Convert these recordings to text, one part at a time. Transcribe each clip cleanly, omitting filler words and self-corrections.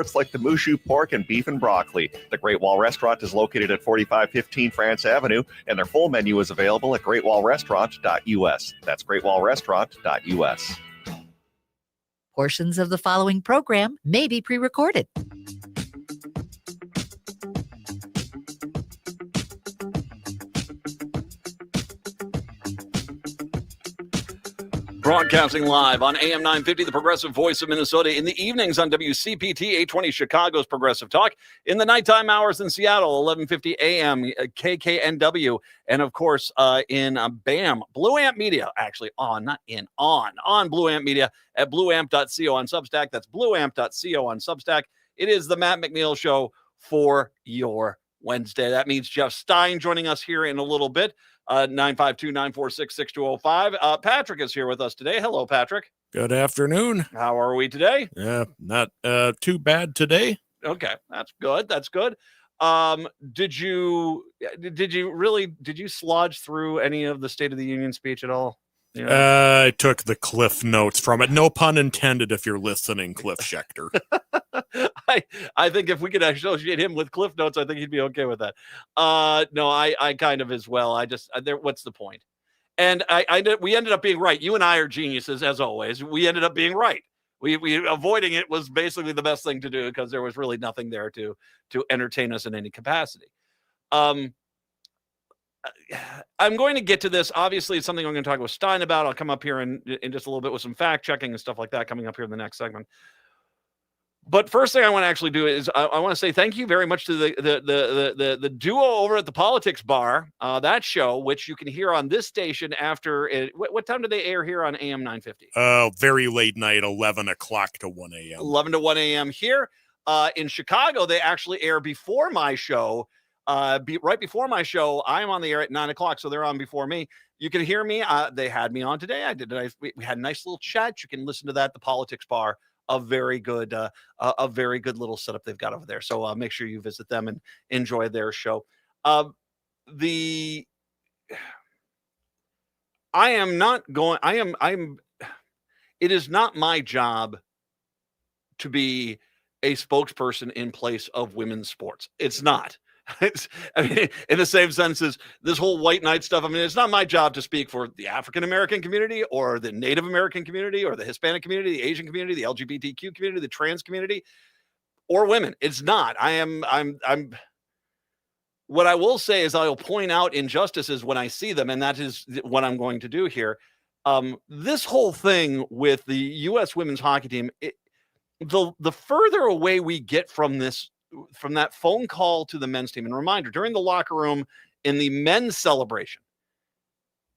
It's like the Mushu pork and beef and broccoli. The Great Wall Restaurant is located at 4515 France Avenue, and their full menu is available at greatwallrestaurant.us. That's greatwallrestaurant.us. Portions of the following program may be pre-recorded. Broadcasting live on AM 950, the Progressive Voice of Minnesota, in the evenings on WCPT 820 Chicago's Progressive Talk, in the nighttime hours in Seattle, 1150 AM KKNW, and of course in BAM, Blue Amp Media, actually on Blue Amp Media at blueamp.co on Substack. That's blueamp.co on Substack. It is the Matt McNeil Show for your Wednesday. That means Jeff Stein joining us here in a little bit. 952-946-6205. Patrick is here with us today. Hello, Patrick. Good afternoon. How are we today? Yeah, not too bad today. Okay, that's good. That's good. Did you slodge through any of the State of the Union speech at all? You know? I took the Cliff Notes from it. No pun intended if you're listening, Cliff Schechter. I think if we could associate him with Cliff Notes, I think he'd be okay with that. No, I kind of as well. What's the point? And we ended up being right. You and I are geniuses, as always. We ended up being right. We avoiding it was basically the best thing to do because there was really nothing there to entertain us in any capacity. I'm going to get to this. Obviously, it's something I'm going to talk with Stein about. I'll come up here in just a little bit with some fact checking and stuff like that coming up here in the next segment. But first thing I want to actually do is I want to say thank you very much to the duo over at the Politics Bar, that show, which you can hear on this station after it. What time do they air here on AM 950? Very late night, 11 o'clock to 1 a.m. 11 to 1 a.m. here. In Chicago, they actually air before my show. Right before my show, I'm on the air at 9 o'clock, so they're on before me. You can hear me. They had me on today. We had a nice little chat. You can listen to that. The Politics Bar, a very good little setup they've got over there. So make sure you visit them and enjoy their show. It is not my job to be a spokesperson in place of women's sports. It's not. In the same sense as this whole white knight stuff. I mean, it's not my job to speak for the African-American community or the Native American community or the Hispanic community, the Asian community, the LGBTQ community, the trans community, or women. It's not. What I will say is I'll point out injustices when I see them, and that is what I'm going to do here. This whole thing with the U.S. women's hockey team, the further away we get from that phone call to the men's team, and reminder, during the locker room in the men's celebration,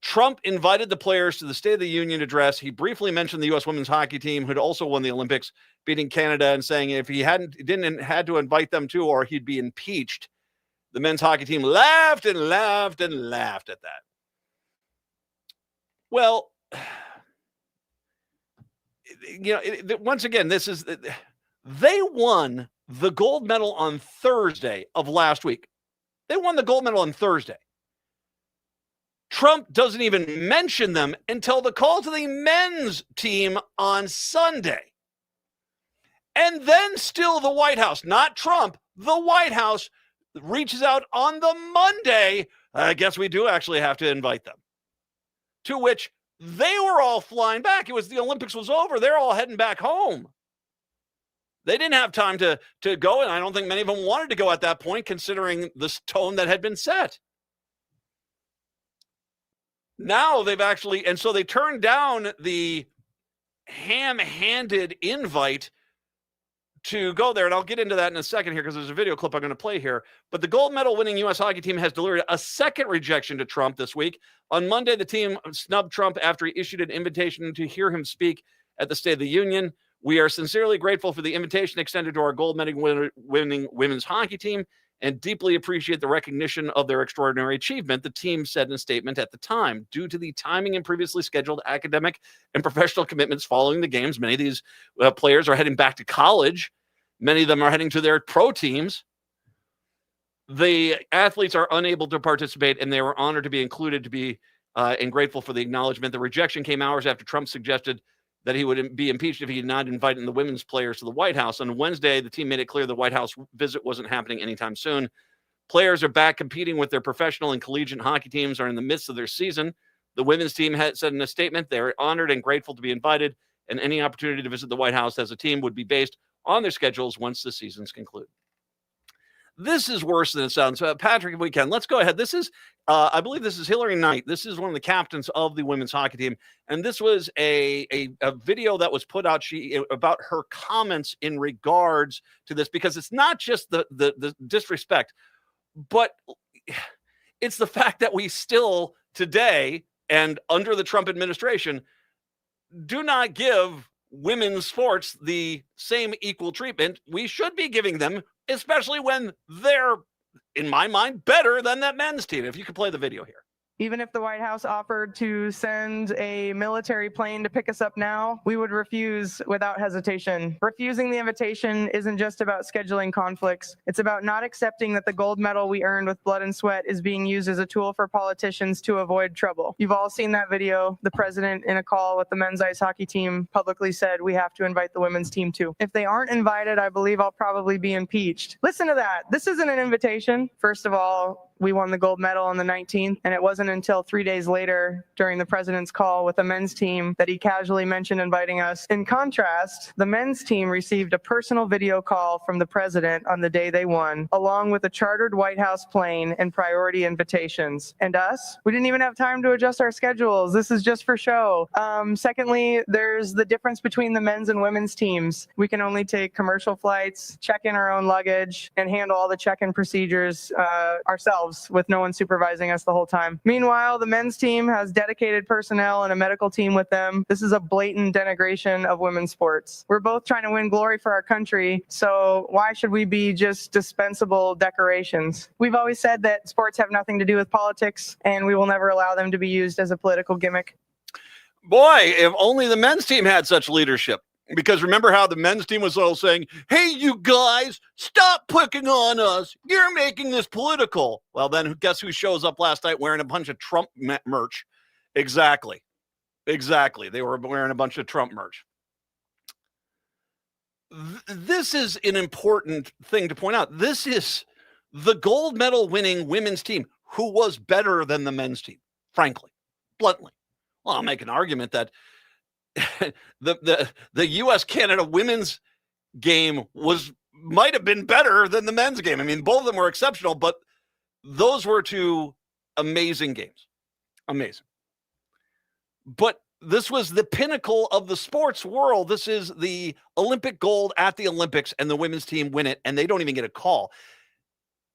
Trump invited the players to the State of the Union address. He briefly mentioned the U.S. women's hockey team, who'd also won the Olympics, beating Canada, and saying if he had to invite them to, or he'd be impeached. The men's hockey team laughed and laughed and laughed at that. Well, once again, they won the gold medal on Thursday of last week. They won the gold medal on Thursday. Trump doesn't even mention them until the call to the men's team on Sunday. And then still the White House, not Trump, the White House reaches out on the Monday. I guess we do actually have to invite them. To which they were all flying back. The Olympics was over. They're all heading back home. They didn't have time to go, and I don't think many of them wanted to go at that point, considering the tone that had been set. Now so they turned down the ham-handed invite to go there, and I'll get into that in a second here because there's a video clip I'm going to play here. But the gold medal winning U.S. hockey team has delivered a second rejection to Trump this week. On Monday, the team snubbed Trump after he issued an invitation to hear him speak at the State of the Union. We are sincerely grateful for the invitation extended to our gold medal winning women's hockey team and deeply appreciate the recognition of their extraordinary achievement, the team said in a statement at the time. Due to the timing and previously scheduled academic and professional commitments following the games, many of these players are heading back to college. Many of them are heading to their pro teams. The athletes are unable to participate, and they were honored to be included and grateful for the acknowledgement. The rejection came hours after Trump suggested that he would be impeached if he had not invited the women's players to the White House. On Wednesday, the team made it clear the White House visit wasn't happening anytime soon. Players are back competing with their professional and collegiate hockey teams are in the midst of their season. The women's team had said in a statement they are honored and grateful to be invited, and any opportunity to visit the White House as a team would be based on their schedules once the seasons conclude. This is worse than it sounds. Patrick, if we can, let's go ahead. This is, I believe this is Hillary Knight. This is one of the captains of the women's hockey team. And this was a video that was put out about her comments in regards to this, because it's not just the disrespect, but it's the fact that we still today and under the Trump administration do not give women's sports the same equal treatment we should be giving them, especially when they're, in my mind, better than that men's team. If you could play the video here. Even if the White House offered to send a military plane to pick us up now, we would refuse without hesitation. Refusing the invitation isn't just about scheduling conflicts. It's about not accepting that the gold medal we earned with blood and sweat is being used as a tool for politicians to avoid trouble. You've all seen that video. The president, in a call with the men's ice hockey team, publicly said we have to invite the women's team too. If they aren't invited, I believe I'll probably be impeached. Listen to that. This isn't an invitation. First of all, we won the gold medal on the 19th, and it wasn't until 3 days later during the president's call with the men's team that he casually mentioned inviting us. In contrast, the men's team received a personal video call from the president on the day they won, along with a chartered White House plane and priority invitations. And us? We didn't even have time to adjust our schedules. This is just for show. Secondly, there's the difference between the men's and women's teams. We can only take commercial flights, check in our own luggage, and handle all the check-in procedures ourselves, with no one supervising us the whole time. Meanwhile, the men's team has dedicated personnel and a medical team with them. This is a blatant denigration of women's sports. We're both trying to win glory for our country, so why should we be just dispensable decorations? We've always said that sports have nothing to do with politics, and we will never allow them to be used as a political gimmick. Boy, if only the men's team had such leadership. Because remember how the men's team was all saying, hey, you guys, stop picking on us. You're making this political. Well, then guess who shows up last night wearing a bunch of Trump merch? Exactly. They were wearing a bunch of Trump merch. This is an important thing to point out. This is the gold medal winning women's team who was better than the men's team, frankly, bluntly. Well, I'll make an argument that the U.S.-Canada women's game might have been better than the men's game. I mean, both of them were exceptional, but those were two amazing games. Amazing. But this was the pinnacle of the sports world. This is the Olympic gold at the Olympics, and the women's team win it, and they don't even get a call.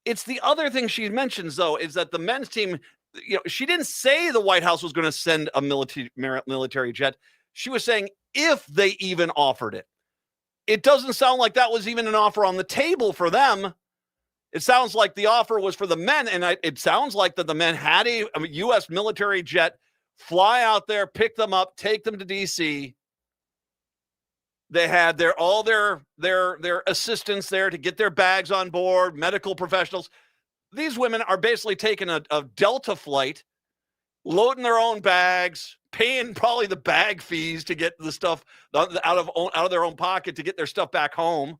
It's the other thing she mentions, though, is that the men's team, she didn't say the White House was going to send a military jet. She was saying if they even offered it. It doesn't sound like that was even an offer on the table for them. It sounds like the offer was for the men, and it sounds like that the men had a U.S. military jet fly out there, pick them up, take them to D.C. They had all their assistants there to get their bags on board, medical professionals. These women are basically taking a Delta flight, loading their own bags, paying probably the bag fees to get the stuff out of their own pocket to get their stuff back home.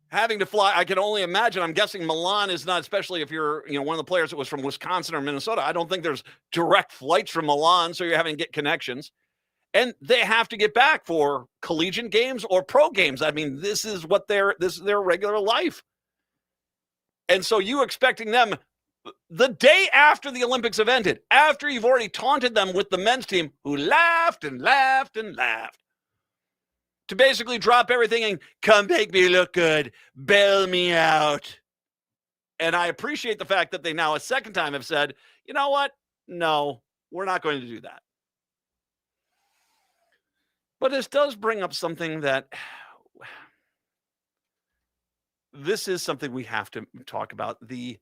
Having to fly, I can only imagine. I'm guessing Milan is not, especially if you're one of the players that was from Wisconsin or Minnesota. I don't think there's direct flights from Milan, so you're having to get connections. And they have to get back for collegiate games or pro games. I mean, this is their regular life. And so you expecting them the day after the Olympics have ended, after you've already taunted them with the men's team who laughed and laughed and laughed, to basically drop everything and come make me look good, bail me out. And I appreciate the fact that they now a second time have said, you know what? No, we're not going to do that. But this does bring up something that this is something we have to talk about. The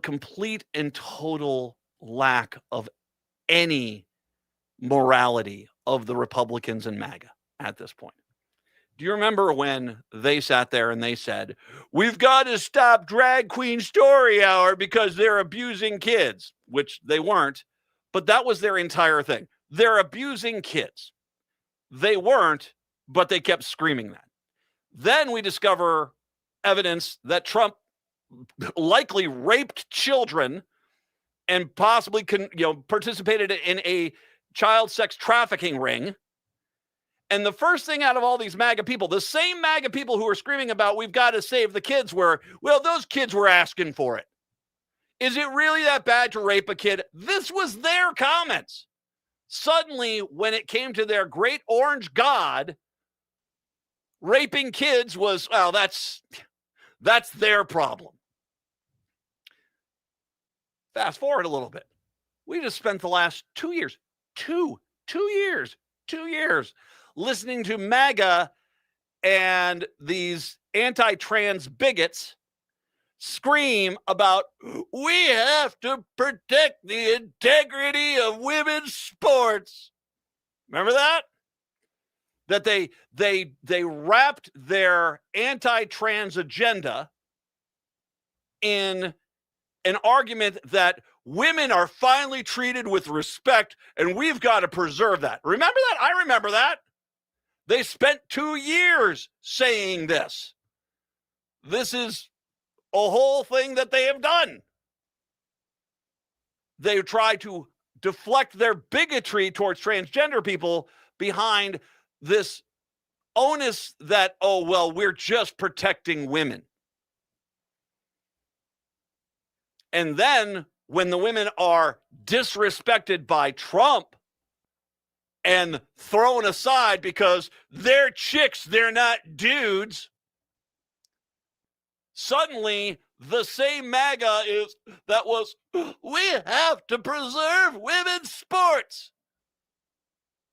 complete and total lack of any morality of the Republicans and MAGA at this point. Do you remember when they sat there and they said, we've got to stop drag queen story hour because they're abusing kids, which they weren't. But that was their entire thing. They're abusing kids. They weren't, but they kept screaming that. Then we discover evidence that Trump likely raped children and possibly participated in a child sex trafficking ring. And the first thing out of all these MAGA people, the same MAGA people who are screaming about we've got to save the kids were, well, those kids were asking for it. Is it really that bad to rape a kid? This was their comments. Suddenly, when it came to their great orange god, raping kids was, well, that's their problem. Fast forward a little bit. We just spent the last 2 years, two years listening to MAGA and these anti-trans bigots scream about we have to protect the integrity of women's sports. Remember that? That they wrapped their anti-trans agenda in an argument that women are finally treated with respect and we've got to preserve that. Remember that? I remember that. They spent 2 years saying this. This is a whole thing that they have done. They try to deflect their bigotry towards transgender people behind this onus that, oh, well, we're just protecting women. And then when the women are disrespected by Trump and thrown aside because they're chicks, they're not dudes, suddenly the same MAGA we have to preserve women's sports.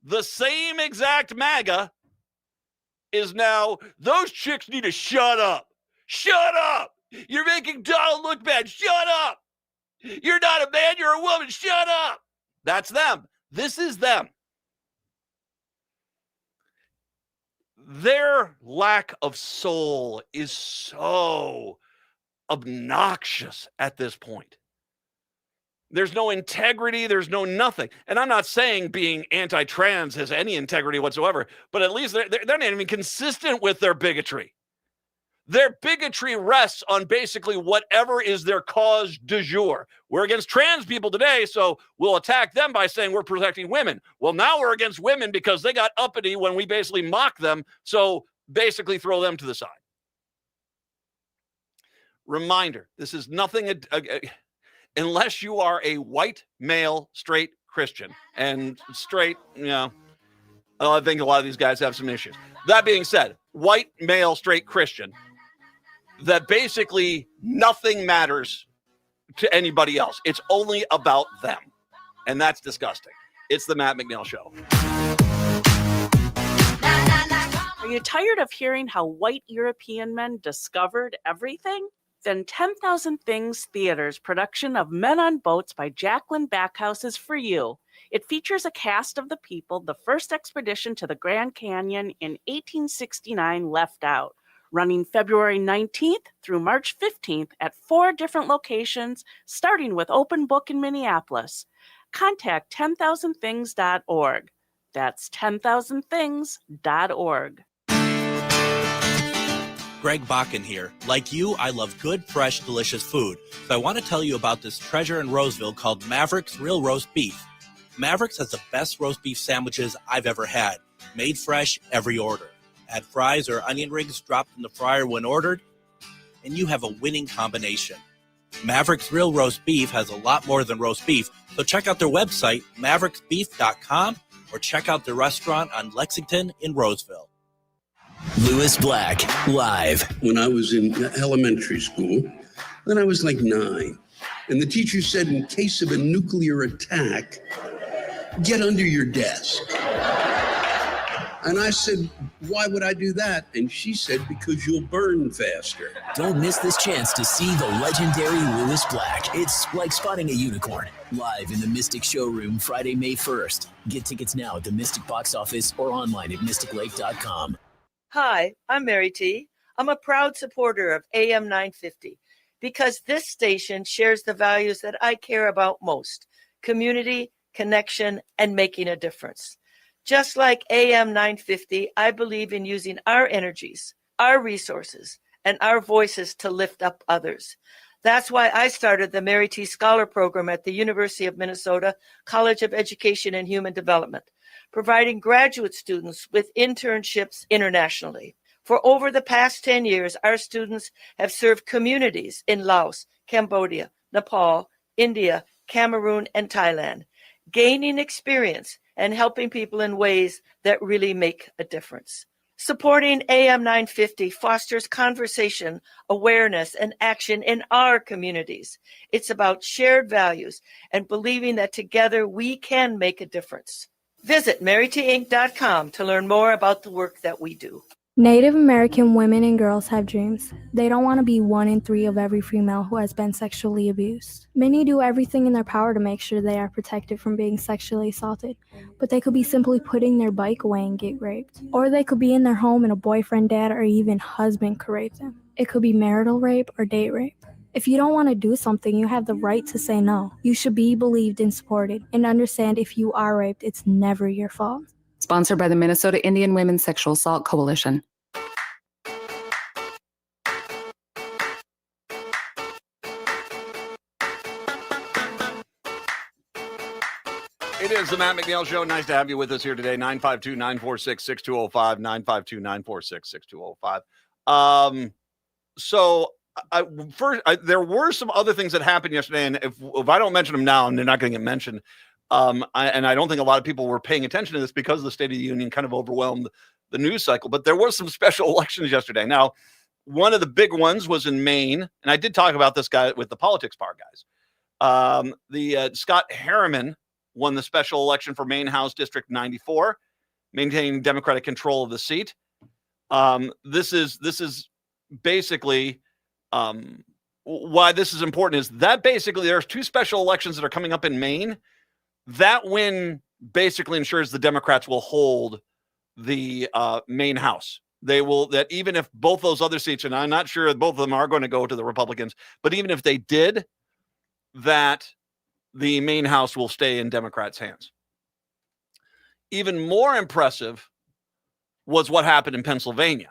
The same exact MAGA is now, those chicks need to shut up. Shut up. You're making Donald look bad. Shut up. You're not a man, you're a woman. Shut up. That's them. This is them. Their lack of soul is so obnoxious at this point. There's no integrity. There's no nothing. And I'm not saying being anti-trans has any integrity whatsoever, but at least they're not even consistent with their bigotry. Their bigotry rests on basically whatever is their cause du jour. We're against trans people today, so we'll attack them by saying we're protecting women. Well, now we're against women because they got uppity when we basically mock them, so basically throw them to the side. Reminder, this is nothing, unless you are a white, male, straight Christian. And straight, I think a lot of these guys have some issues. That being said, white, male, straight Christian, that basically nothing matters to anybody else. It's only about them. And that's disgusting. It's the Matt McNeil Show. Are you tired of hearing how white European men discovered everything? Then 10,000 Things Theater's production of Men on Boats by Jacqueline Backhouse is for you. It features a cast of the people the first expedition to the Grand Canyon in 1869 left out, running February 19th through March 15th at 4 different locations, starting with Open Book in Minneapolis. Contact 10,000things.org. That's 10,000things.org. Greg Bakken here. Like you, I love good, fresh, delicious food. So I want to tell you about this treasure in Roseville called Maverick's Real Roast Beef. Maverick's has the best roast beef sandwiches I've ever had. Made fresh every order. Add fries or onion rings dropped in the fryer when ordered, and you have a winning combination. Maverick's Real Roast Beef has a lot more than roast beef, so check out their website, mavericksbeef.com, or check out their restaurant on Lexington in Roseville. Lewis Black, live. When I was in elementary school, then I was like 9, and the teacher said, in case of a nuclear attack, get under your desk. And I said, why would I do that? And she said, because you'll burn faster. Don't miss this chance to see the legendary Lewis Black. It's like spotting a unicorn. Live in the Mystic Showroom Friday, May 1st. Get tickets now at the Mystic box office or online at mysticlake.com. Hi, I'm Mary T. I'm a proud supporter of AM 950 because this station shares the values that I care about most: community, connection, and making a difference. Just like AM 950, I believe in using our energies, our resources, and our voices to lift up others. That's why I started the Mary T. Scholar Program at the University of Minnesota College of Education and Human Development, providing graduate students with internships internationally. For over the past 10 years, our students have served communities in Laos, Cambodia, Nepal, India, Cameroon, and Thailand, gaining experience and helping people in ways that really make a difference. Supporting AM 950 fosters conversation, awareness, and action in our communities. It's about shared values and believing that together we can make a difference. Visit marytinc.com to learn more about the work that we do. Native American women and girls have dreams. They don't want to be 1 in 3 of every female who has been sexually abused. Many do everything in their power to make sure they are protected from being sexually assaulted, but they could be simply putting their bike away and get raped. Or they could be in their home and a boyfriend, dad, or even husband could rape them. It could be marital rape or date rape. If you don't want to do something, you have the right to say no. You should be believed and supported, and understand if you are raped, it's never your fault. Sponsored by the Minnesota Indian Women's Sexual Assault Coalition. It is the Matt McNeil Show. Nice to have you with us here today. 952-946-6205, 952-946-6205. There were some other things that happened yesterday, and if I don't mention them now, they're not going to get mentioned. I don't think a lot of people were paying attention to this because the State of the Union kind of overwhelmed the news cycle. But there were some special elections yesterday. Now, one of the big ones was in Maine, and I did talk about this guy with the Politics Bar guys. Scott Harriman won the special election for Maine House District 94, maintaining Democratic control of the seat. This is basically why this is important is that basically there's 2 special elections that are coming up in Maine. That win basically ensures the Democrats will hold the Maine House. They will, that even if both those other seats, and I'm not sure both of them are going to go to the Republicans, but even if they did, that the Maine House will stay in Democrats' hands. Even more impressive was what happened in Pennsylvania.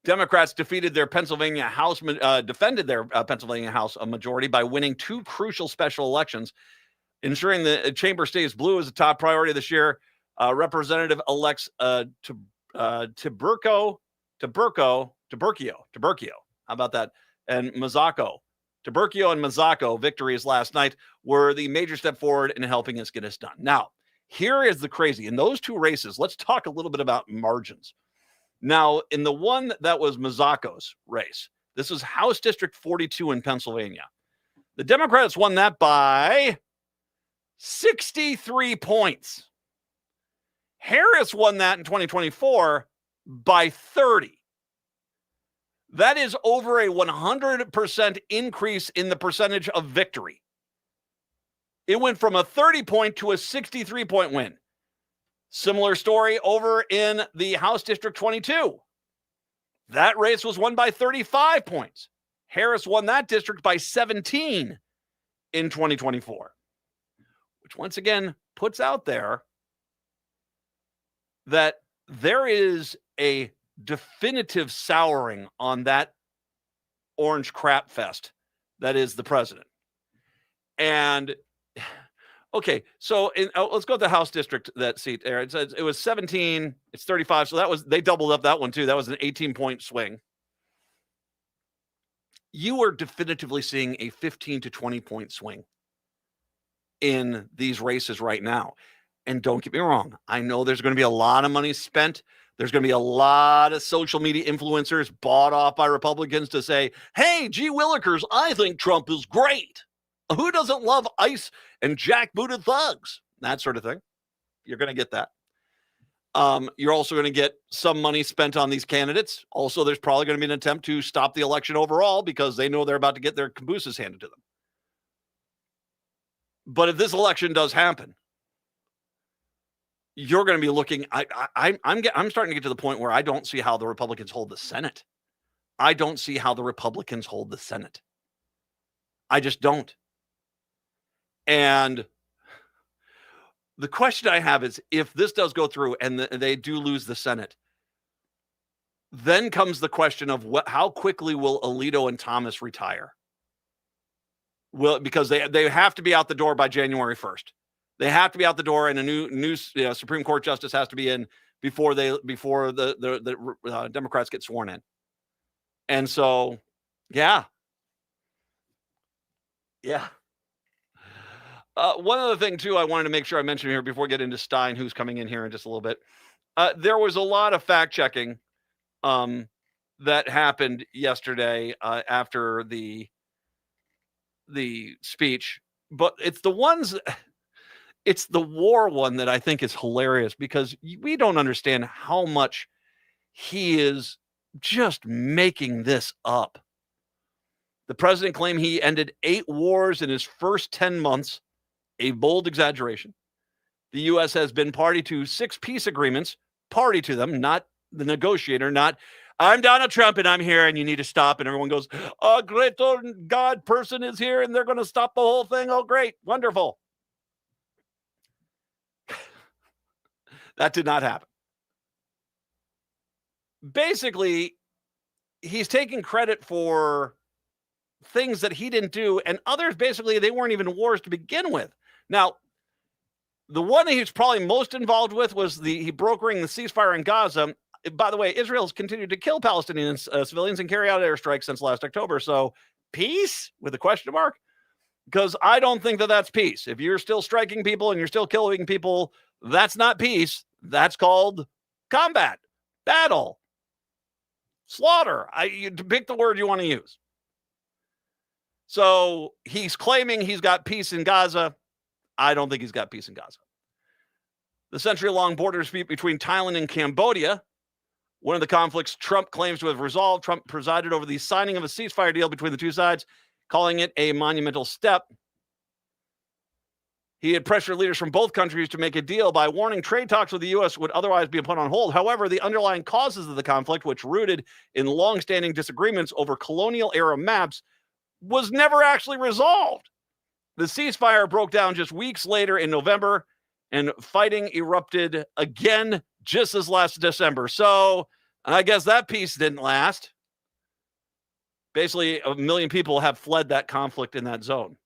Democrats defeated their Pennsylvania House, defended their Pennsylvania House a majority by winning 2 crucial special elections, ensuring the chamber stays blue is a top priority this year. Representative-elects Tiburcio. How about that? And Mazzacco. Tiburcio and Mazzacco victories last night were the major step forward in helping us get us done. Now, here is the crazy. In those 2 races, let's talk a little bit about margins. Now, in the one that was Mazzacco's race, this was House District 42 in Pennsylvania. The Democrats won that by 63 points. Harris won that in 2024 by 30. That is over a 100% increase in the percentage of victory. It went from a 30-point to a 63-point win. Similar story over in the House District 22. That race was won by 35 points. Harris won that district by 17 in 2024, which once again puts out there that there is a definitive souring on that orange crap fest that is the president. And okay, so let's go to the House District, that seat there. It was 17, it's 35, so they doubled up that one too. That was an 18-point swing. You are definitively seeing a 15 to 20-point swing in these races right now. And don't get me wrong, I know there's going to be a lot of money spent. There's going to be a lot of social media influencers bought off by Republicans to say, hey, gee willikers, I think Trump is great. Who doesn't love ICE and jackbooted thugs? That sort of thing. You're going to get that. You're also going to get some money spent on these candidates. Also, there's probably going to be an attempt to stop the election overall because they know they're about to get their cabooses handed to them. But if this election does happen, you're going to be looking. I'm starting to get to the point where I don't see how the Republicans hold the Senate. I don't see how the Republicans hold the Senate. I just don't. And The question I have is, if this does go through and they do lose the Senate, then comes the question of how quickly will Alito and Thomas retire? Because they have to be out the door by January 1st. They have to be out the door, and a new Supreme Court justice has to be in before the Democrats get sworn in. And so, yeah. One other thing, too, I wanted to make sure I mention here before we get into Stein, who's coming in here in just a little bit. There was a lot of fact-checking that happened yesterday after the speech. But it's the war one that I think is hilarious, because we don't understand how much he is just making this up. The president claimed he ended 8 wars in his first 10 months, a bold exaggeration. The U.S. has been party to 6 peace agreements, party to them, not the negotiator, not I'm Donald Trump and I'm here and you need to stop. And everyone goes, a great God person is here and they're going to stop the whole thing. Oh, great. Wonderful. That did not happen. Basically, he's taking credit for things that he didn't do, and others, basically, they weren't even wars to begin with. Now, the one that he's probably most involved with was he brokering the ceasefire in Gaza. By the way, Israel's continued to kill Palestinian civilians and carry out airstrikes since last October. So, peace? With a question mark? Because I don't think that that's peace. If you're still striking people and you're still killing people, that's not peace. That's called combat, battle, slaughter. You pick the word you want to use. So he's claiming he's got peace in Gaza. I don't think he's got peace in Gaza. The century-long border dispute between Thailand and Cambodia, one of the conflicts Trump claims to have resolved. Trump presided over the signing of a ceasefire deal between the two sides, calling it a monumental step. He had pressured leaders from both countries to make a deal by warning trade talks with the U.S. would otherwise be put on hold. However, the underlying causes of the conflict, which rooted in long-standing disagreements over colonial-era maps, was never actually resolved. The ceasefire broke down just weeks later in November, and fighting erupted again just as last December. So I guess that peace didn't last. Basically, 1 million people have fled that conflict in that zone.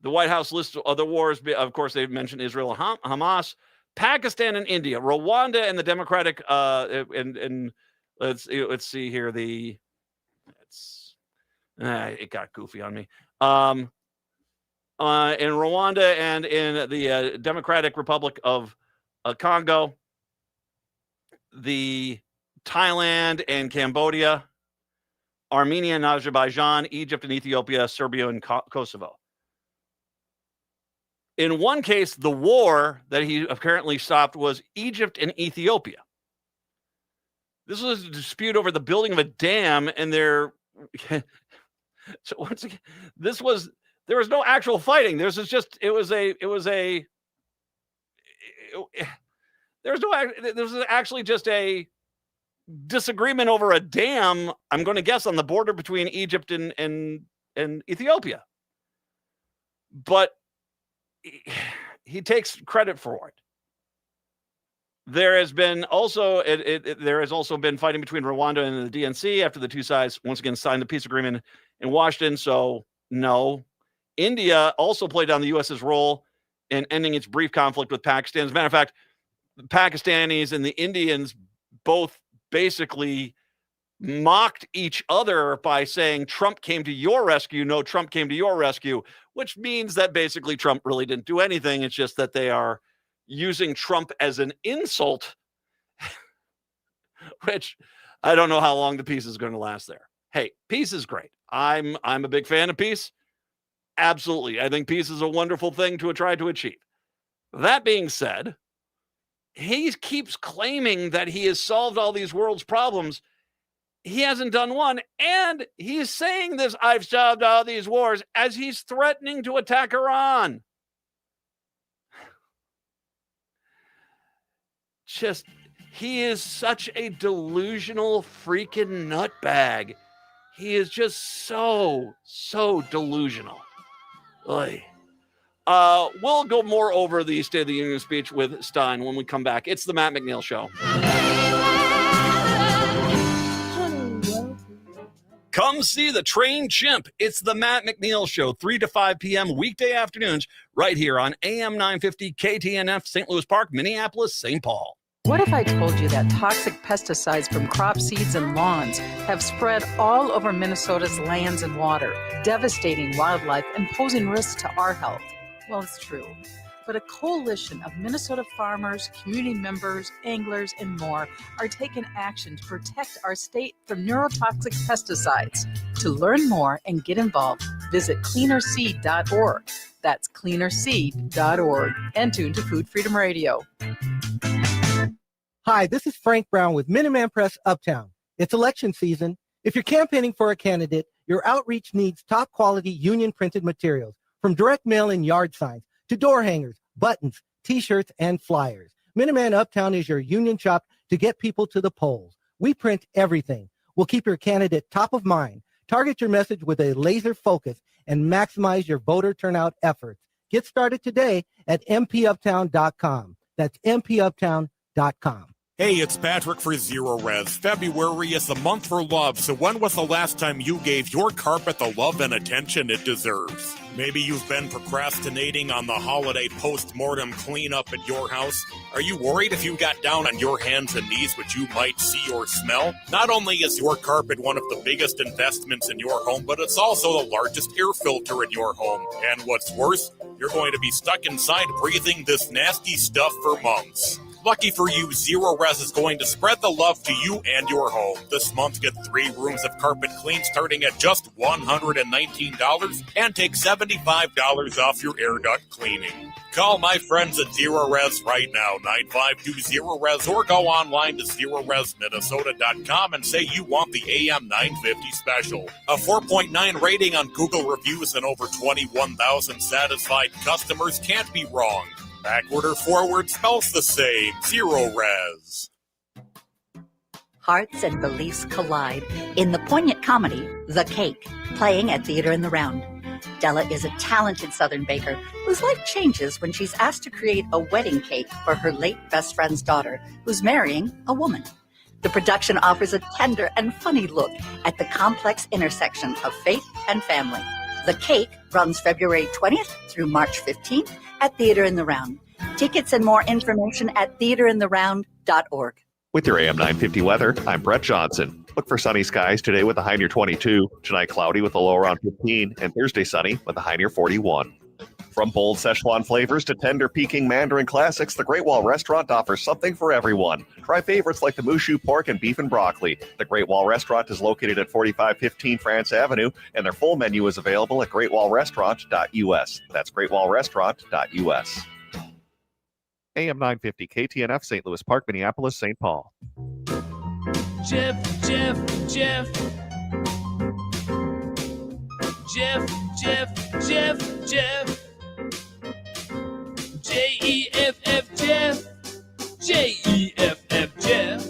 The White House lists other wars. Of course, they've mentioned Israel and Hamas, Pakistan and India, Rwanda and the Democratic. And let's see here. It got goofy on me. In Rwanda and in the Democratic Republic of Congo, the Thailand and Cambodia, Armenia and Azerbaijan, Egypt and Ethiopia, Serbia and Kosovo. In one case, the war that he apparently stopped was Egypt and Ethiopia. This was a dispute over the building of a dam, and there was no actual fighting. There was actually just a disagreement over a dam, I'm going to guess, on the border between Egypt and Ethiopia. But he takes credit for it. There has been also been fighting between Rwanda and the DNC after the two sides once again signed the peace agreement in Washington. So no, India also played down the U.S.'s role in ending its brief conflict with Pakistan. As a matter of fact, the Pakistanis and the Indians both basically mocked each other by saying Trump came to your rescue. No, Trump came to your rescue, which means that basically Trump really didn't do anything. It's just that they are using Trump as an insult, which I don't know how long the peace is going to last there. Hey, peace is great. I'm a big fan of peace. Absolutely. I think peace is a wonderful thing to try to achieve. That being said, he keeps claiming that he has solved all these world's problems. He hasn't done one, and he's saying this, I've solved all these wars, as he's threatening to attack Iran. He is such a delusional freaking nutbag. He is just so delusional. Oy. We'll go more over the State of the Union speech with Stein when we come back. It's the Matt McNeil Show. Come see the trained chimp. It's the Matt McNeil Show, 3 to 5 p.m. weekday afternoons, right here on AM 950 KTNF, St. Louis Park, Minneapolis, St. Paul. What if I told you that toxic pesticides from crop seeds and lawns have spread all over Minnesota's lands and water, devastating wildlife and posing risks to our health? Well, it's true. But a coalition of Minnesota farmers, community members, anglers, and more are taking action to protect our state from neurotoxic pesticides. To learn more and get involved, visit cleanerseed.org. That's cleanerseed.org. And tune to Food Freedom Radio. Hi, this is Frank Brown with Minuteman Press Uptown. It's election season. If you're campaigning for a candidate, your outreach needs top quality union printed materials, from direct mail and yard signs to door hangers, buttons, t-shirts, and flyers. Minuteman Uptown is your union shop to get people to the polls. We print everything. We'll keep your candidate top of mind, target your message with a laser focus, and maximize your voter turnout efforts. Get started today at mpuptown.com. That's mpuptown.com. Hey, it's Patrick for Zero Res. February is the month for love, so when was the last time you gave your carpet the love and attention it deserves? Maybe you've been procrastinating on the holiday post-mortem cleanup at your house. Are you worried if you got down on your hands and knees what you might see or smell? Not only is your carpet one of the biggest investments in your home, but it's also the largest air filter in your home. And what's worse, you're going to be stuck inside breathing this nasty stuff for months. Lucky for you, Zero Res is going to spread the love to you and your home. This month, get 3 rooms of carpet clean starting at just $119 and take $75 off your air duct cleaning. Call my friends at Zero Res right now, 952-ZERO-RES, or go online to ZeroResMinnesota.com and say you want the AM 950 special. A 4.9 rating on Google reviews and over 21,000 satisfied customers can't be wrong. Backward or forward spells the same. Zero Res. Hearts and beliefs collide in the poignant comedy, The Cake, playing at Theater in the Round. Della is a talented Southern baker whose life changes when she's asked to create a wedding cake for her late best friend's daughter, who's marrying a woman. The production offers a tender and funny look at the complex intersection of faith and family. The Cake runs February 20th through March 15th at Theater in the Round. Tickets and more information at theaterintheround.org. With your AM 950 weather, I'm Brett Johnson. Look for sunny skies today with a high near 22. Tonight, cloudy with a low around 15. And Thursday, sunny with a high near 41. From bold Szechuan flavors to tender Peking Mandarin classics, the Great Wall Restaurant offers something for everyone. Try favorites like the Mushu pork and beef and broccoli. The Great Wall Restaurant is located at 4515 France Avenue, and their full menu is available at greatwallrestaurant.us. That's greatwallrestaurant.us. AM 950 KTNF, St. Louis Park, Minneapolis, St. Paul. Jeff. J-E-F-F, Jeff. J-E-F-F, Jeff.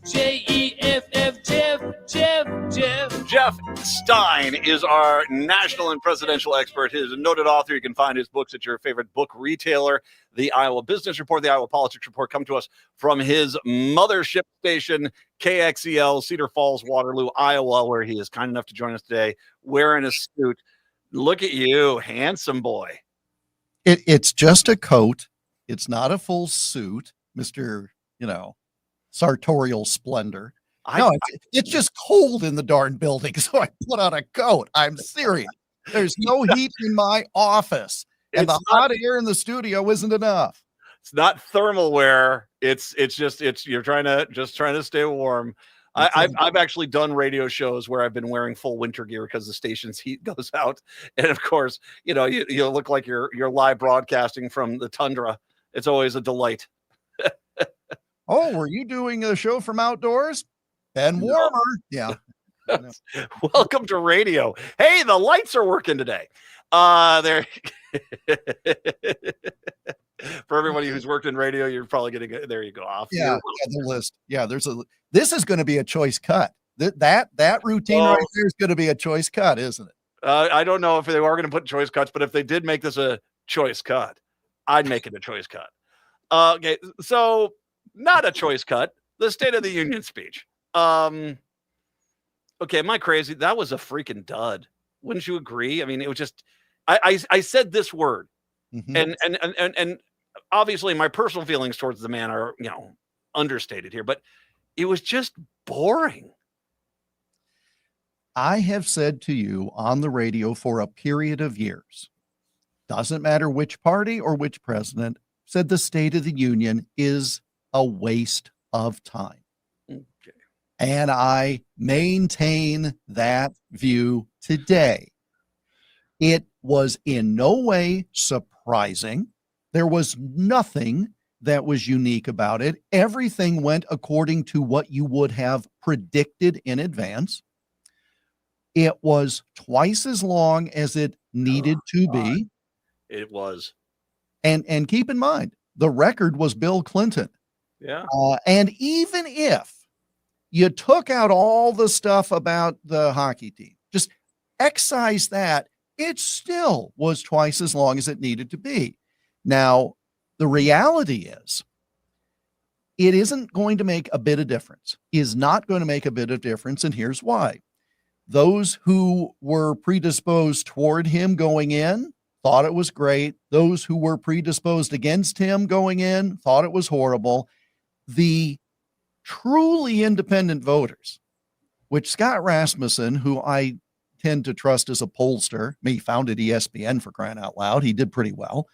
J-E-F-F, Jeff. Jeff Stein is our national and presidential expert. He is a noted author. You can find his books at your favorite book retailer. The Iowa Business Report, the Iowa Politics Report come to us from his mothership station, KXEL, Cedar Falls, Waterloo, Iowa, where he is kind enough to join us today wearing a suit. Look at you, handsome boy. It's just a coat. It's not a full suit, Mr. Sartorial splendor. It's just cold in the darn building, so I put on a coat. I'm serious. There's no heat in my office, and the hot air in the studio isn't enough. It's not thermal wear. It's you're trying to stay warm. I've actually done radio shows where I've been wearing full winter gear because the station's heat goes out, and of course, you look like you're live broadcasting from the tundra. It's always a delight. Oh, were you doing a show from outdoors? And warmer. Yeah. Welcome to radio. Hey, the lights are working today. There. For everybody who's worked in radio, you're probably getting there. You go off. Yeah, the list. Yeah, this is going to be a choice cut. That routine right there is going to be a choice cut, isn't it? I don't know if they are going to put choice cuts, but if they did make this a choice cut. I'd make it a choice cut. Okay, so not a choice cut. The State of the Union speech. Okay, am I crazy? That was a freaking dud. Wouldn't you agree? I mean, it was just. I said this word, and obviously my personal feelings towards the man are understated here, but it was just boring. I have said to you on the radio for a period of years, doesn't matter which party or which president, said the State of the Union is a waste of time. Okay. And I maintain that view today. It was in no way surprising. There was nothing that was unique about it. Everything went according to what you would have predicted in advance. It was twice as long as it needed to be. It was. And keep in mind, the record was Bill Clinton. Yeah. And even if you took out all the stuff about the hockey team, just excise that, it still was twice as long as it needed to be. Now, the reality is, it isn't going to make a bit of difference, is not going to make a bit of difference. And here's why. Those who were predisposed toward him going in thought it was great. Those who were predisposed against him going in thought it was horrible. The truly independent voters, which Scott Rasmussen, who I tend to trust as a pollster, he founded ESPN for crying out loud. He did pretty well.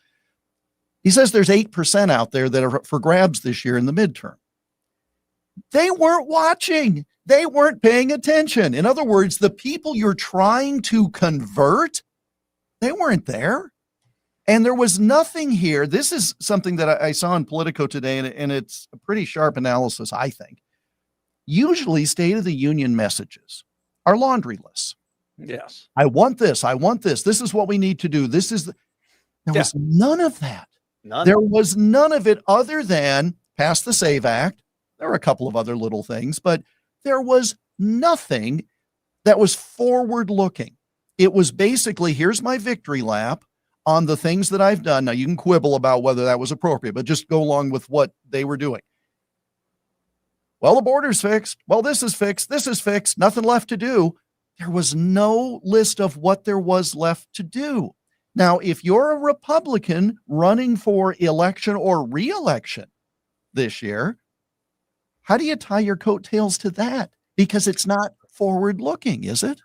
He says there's 8% out there that are for grabs this year in the midterm. They weren't watching. They weren't paying attention. In other words, the people you're trying to convert, they weren't there. And there was nothing here. This is something that I saw in Politico today, and it's a pretty sharp analysis, I think. Usually, State of the Union messages are laundry lists. Yes. I want this. I want this. This is what we need to do. This is there was none of that. There was none of it other than pass the SAVE Act. There were a couple of other little things, but there was nothing that was forward looking. It was basically, here's my victory lap on the things that I've done. Now you can quibble about whether that was appropriate, but just go along with what they were doing. Well, the border's fixed. Well, this is fixed. This is fixed. Nothing left to do. There was no list of what there was left to do. Now, if you're a Republican running for election or re-election this year, how do you tie your coattails to that? Because it's not forward looking, is it?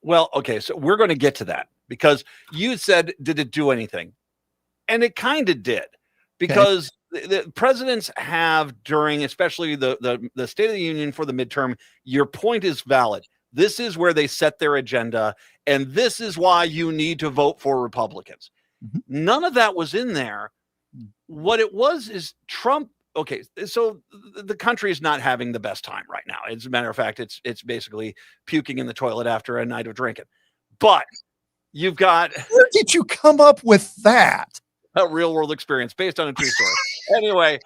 Well, okay, so we're going to get to that because you said, did it do anything? And it kind of did, because the presidents have during, especially the State of the Union for the midterm, your point is valid. This is where they set their agenda, and this is why you need to vote for Republicans. Mm-hmm. None of that was in there. What it was is Trump. Okay, so the country is not having the best time right now. As a matter of fact, it's basically puking in the toilet after a night of drinking. But you've got. Where did you come up with that? A real world experience based on a true story. Anyway,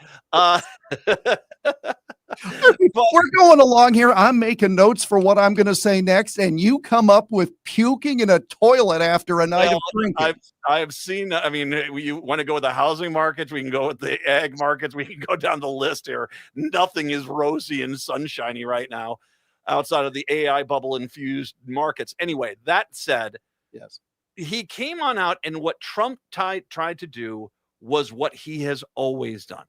we're going along here. I'm making notes for what I'm going to say next, and you come up with puking in a toilet after a night of drinking. I've seen. I mean, you want to go with the housing markets? We can go with the egg markets. We can go down the list here. Nothing is rosy and sunshiny right now, outside of the AI bubble infused markets. Anyway, that said, yes. He came on out, and what Trump tried to do was what he has always done.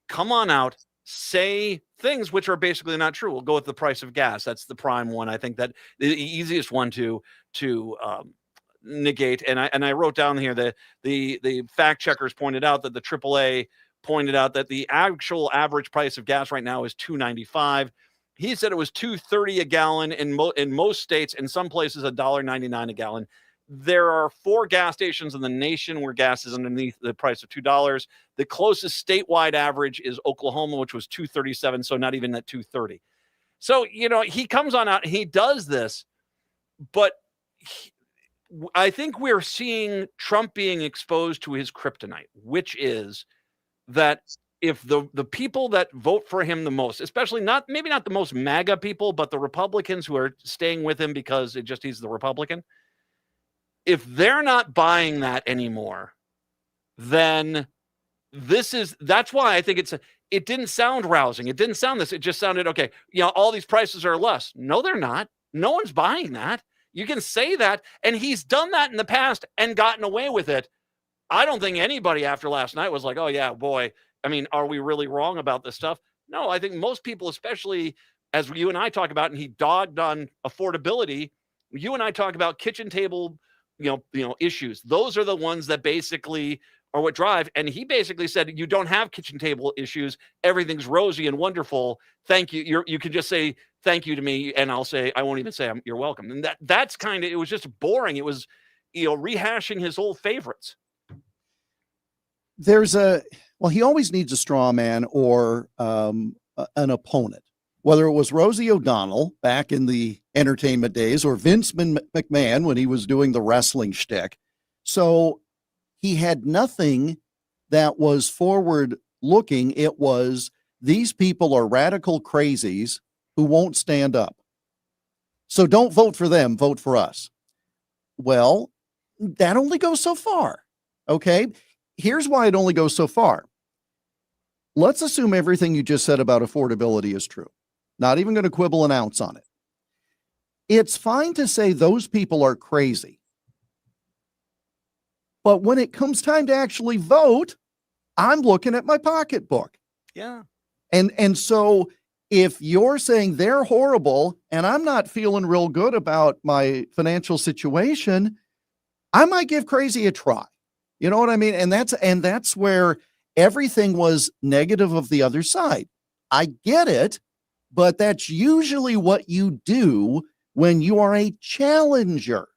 Come on out, say things which are basically not true. We'll go with the price of gas. That's the prime one. I think that the easiest one to negate. And I wrote down here that the fact checkers pointed out that the AAA pointed out that the actual average price of gas right now is $2.95. He said it was $2.30 a gallon in most states. In some places, $1.99 a gallon. There are 4 gas stations in the nation where gas is underneath the price of $2. The closest statewide average is Oklahoma, which was $2.37, so not even at $2.30. So, he comes on out, and he does this, but I think we're seeing Trump being exposed to his kryptonite, which is that if the people that vote for him the most, especially maybe not the most MAGA people, but the Republicans who are staying with him because he's the Republican, if they're not buying that anymore, then that's why I think it didn't sound rousing. It didn't sound this. It just sounded, okay, all these prices are less. No, they're not. No one's buying that. You can say that. And he's done that in the past and gotten away with it. I don't think anybody after last night was like, oh yeah, boy. I mean, are we really wrong about this stuff? No, I think most people, especially as you and I talk about, and he dogged on affordability, you and I talk about kitchen table, issues. Those are the ones that basically are what drive. And he basically said, you don't have kitchen table issues. Everything's rosy and wonderful. Thank you. You can just say thank you to me, and I won't even say you're welcome. And that's it was just boring. It was, rehashing his old favorites. He always needs a straw man or an opponent, whether it was Rosie O'Donnell back in the entertainment days or Vince McMahon when he was doing the wrestling shtick. So he had nothing that was forward looking. It was, these people are radical crazies who won't stand up. So don't vote for them, vote for us. Well, that only goes so far. Okay. Here's why it only goes so far. Let's assume everything you just said about affordability is true. Not even going to quibble an ounce on it. It's fine to say those people are crazy. But when it comes time to actually vote, I'm looking at my pocketbook. Yeah. And so if you're saying they're horrible and I'm not feeling real good about my financial situation, I might give crazy a try. You know what I mean? And that's where everything was negative of the other side. I get it, but that's usually what you do when you are a challenger.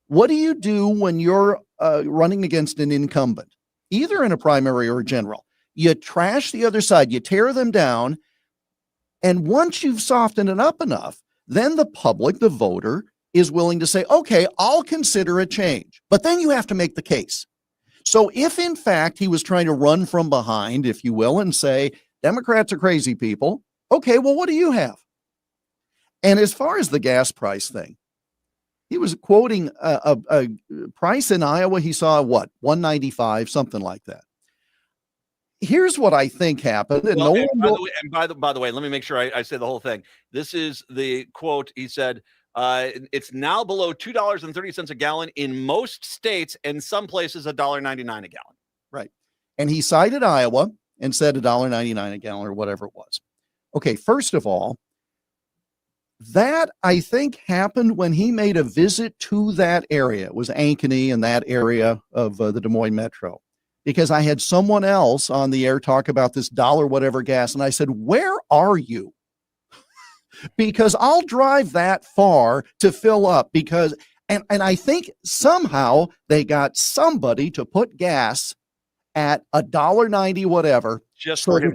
What do you do when you're running against an incumbent, either in a primary or a general? You trash the other side, you tear them down. And once you've softened it up enough, then the public, the voter, is willing to say, okay, I'll consider a change. But then you have to make the case. So if in fact he was trying to run from behind, if you will, and say, Democrats are crazy people, okay, well, what do you have? And as far as the gas price thing, he was quoting a price in Iowa. He saw what, $1.95, something like that. Here's what I think happened. And by the way, let me make sure I say the whole thing. This is the quote. He said, it's now below $2.30 a gallon in most states, and some places $1.99 a gallon. Right. And he cited Iowa and said $1.99 a gallon or whatever it was. Okay, first of all, that I think happened when he made a visit to that area. It was Ankeny and that area of the Des Moines Metro, because I had someone else on the air talk about this dollar whatever gas. And I said, where are you? Because I'll drive that far to fill up because, and I think somehow they got somebody to put gas at $1.90, whatever, just for him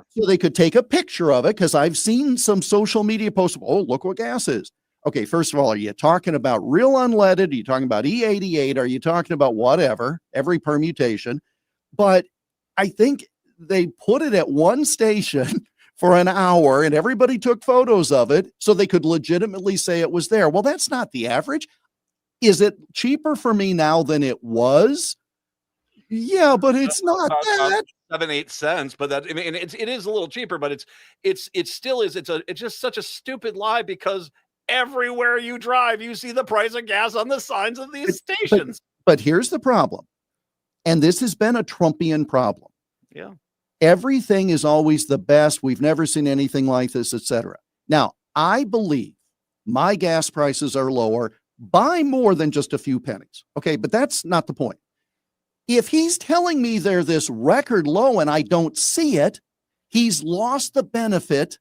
so they could take a picture of it. Because I've seen some social media posts. Oh, look what gas is. Okay, first of all, are you talking about real unleaded? Are you talking about E88? Are you talking about whatever, every permutation? But I think they put it at one station for an hour and everybody took photos of it so they could legitimately say it was there. Well, that's not the average. Is it cheaper for me now than it was? Yeah, but it's not that. 7-8 cents, but that, I mean, it is a little cheaper, but it still is. It's just such a stupid lie, because everywhere you drive, you see the price of gas on the signs of these stations. But here's the problem. And this has been a Trumpian problem. Yeah. Everything is always the best. We've never seen anything like this, etc. Now, I believe my gas prices are lower by more than just a few pennies. Okay, but that's not the point. If he's telling me they're this record low and I don't see it, he's lost the benefit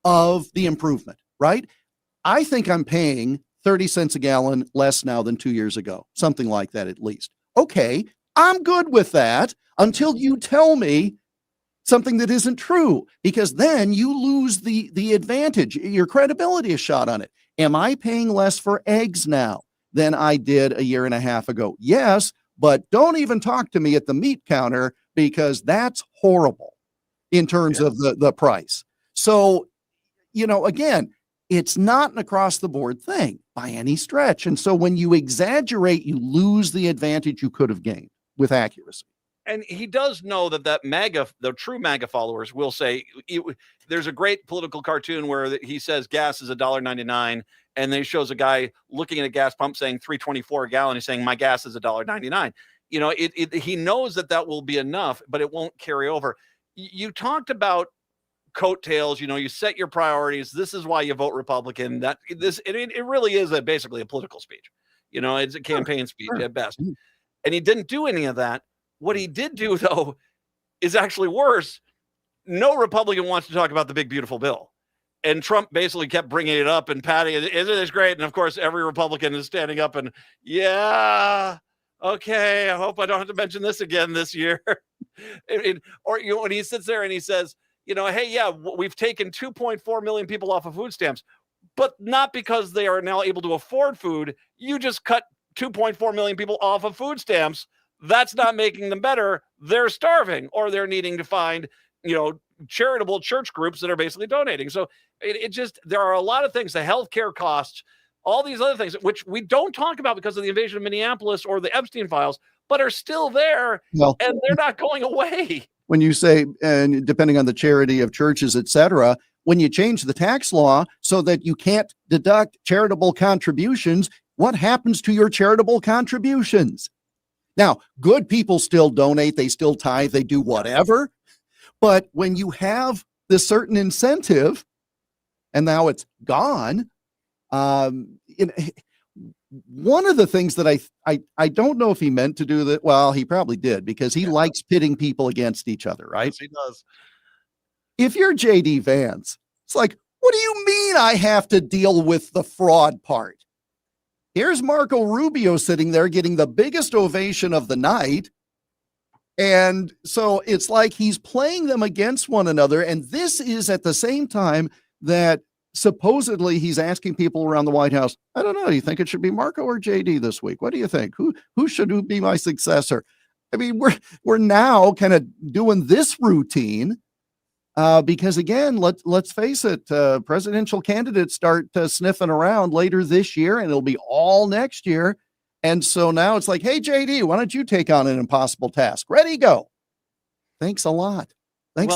of the improvement, right? I think I'm paying 30 cents a gallon less now than 2 years ago, something like that at least. Okay, I'm good with that until you tell me something that isn't true, because then you lose the advantage. Your credibility is shot on it. Am I paying less for eggs now than I did a year and a half ago? Yes, but don't even talk to me at the meat counter, because that's horrible in terms of the price. So, again, it's not an across the board thing by any stretch. And so when you exaggerate, you lose the advantage you could have gained. with accuracy. And he does know that MAGA, the true MAGA followers will say, there's a great political cartoon where he says gas is $1.99, and then he shows a guy looking at a gas pump saying $3.24 a gallon. He's saying my gas is $1.99. He knows that will be enough, but it won't carry over. You talked about coattails. You set your priorities. This is why you vote Republican. It really is basically a political speech. It's a campaign speech at best. And he didn't do any of that. What he did do, though, is actually worse. No Republican wants to talk about the big, beautiful bill. And Trump basically kept bringing it up and patting it. Isn't this great? And, of course, every Republican is standing up and, yeah, okay, I hope I don't have to mention this again this year. When he sits there and he says, hey, yeah, we've taken 2.4 million people off of food stamps, but not because they are now able to afford food. You just cut 2.4 million people off of food stamps. That's not making them better. They're starving, or they're needing to find, charitable church groups that are basically donating. So there are a lot of things, the healthcare costs, all these other things, which we don't talk about because of the invasion of Minneapolis or the Epstein files, but are still there, and they're not going away. When you say, and depending on the charity of churches, et cetera, when you change the tax law so that you can't deduct charitable contributions, what happens to your charitable contributions? Now, good people still donate, they still tithe, they do whatever. But when you have this certain incentive and now it's gone, one of the things that I don't know if he meant to do that. Well, he probably did, because he likes pitting people against each other, right? Yes, he does. If you're JD Vance, it's like, what do you mean I have to deal with the fraud part? Here's Marco Rubio sitting there getting the biggest ovation of the night. And so it's like he's playing them against one another. And this is at the same time that supposedly he's asking people around the White House, I don't know, do you think it should be Marco or JD this week? What do you think? Who should be my successor? I mean, we're now kind of doing this routine because, again, let's face it, presidential candidates start sniffing around later this year, and it'll be all next year. And so now it's like, hey, JD, why don't you take on an impossible task? Ready, go. Thanks a lot. Thanks.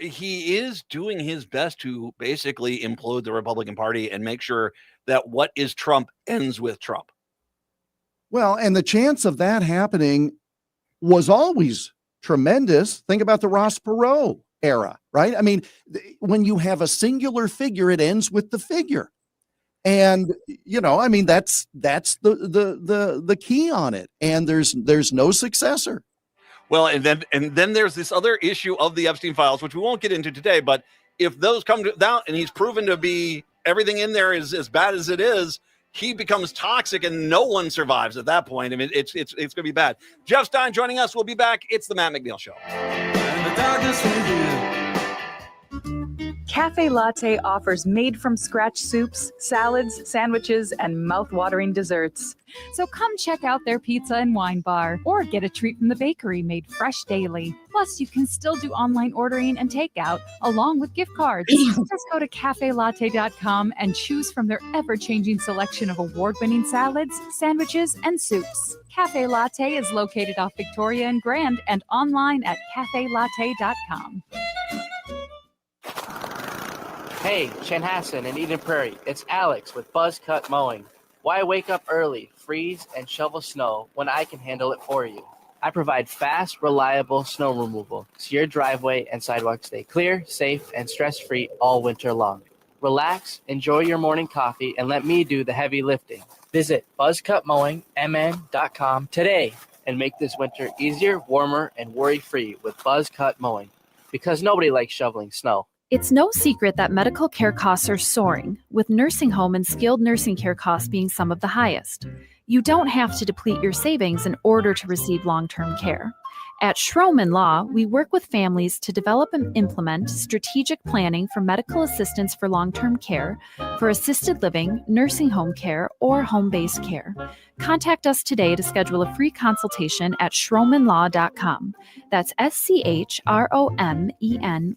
He is doing his best to basically implode the Republican Party and make sure that what is Trump ends with Trump. Well, and the chance of that happening was always tremendous. Think about the Ross Perot era, right? I mean, when you have a singular figure, it ends with the figure. And, I mean, that's the key on it. And there's no successor. Well, and then there's this other issue of the Epstein files, which we won't get into today. But if those come down and he's proven to be, everything in there is as bad as it is, he becomes toxic and no one survives at that point. I mean, it's going to be bad. Jeff Stein joining us. We'll be back. It's the Matt McNeil Show. Cafe Latte offers made-from-scratch soups, salads, sandwiches, and mouth-watering desserts. So come check out their pizza and wine bar, or get a treat from the bakery made fresh daily. Plus, you can still do online ordering and takeout, along with gift cards. Just go to cafelatte.com and choose from their ever-changing selection of award-winning salads, sandwiches, and soups. Cafe Latte is located off Victoria and Grand and online at cafelatte.com. Hey, Chanhassen in Eden Prairie, it's Alex with Buzz Cut Mowing. Why wake up early, freeze, and shovel snow when I can handle it for you? I provide fast, reliable snow removal so your driveway and sidewalk stay clear, safe, and stress-free all winter long. Relax, enjoy your morning coffee, and let me do the heavy lifting. Visit buzzcutmowingmn.com today and make this winter easier, warmer, and worry-free with Buzz Cut Mowing, because nobody likes shoveling snow. It's no secret that medical care costs are soaring, with nursing home and skilled nursing care costs being some of the highest. You don't have to deplete your savings in order to receive long-term care. At Schroman Law, we work with families to develop and implement strategic planning for medical assistance for long-term care, for assisted living, nursing home care, or home-based care. Contact us today to schedule a free consultation at schromanlaw.com. That's SCHROMEN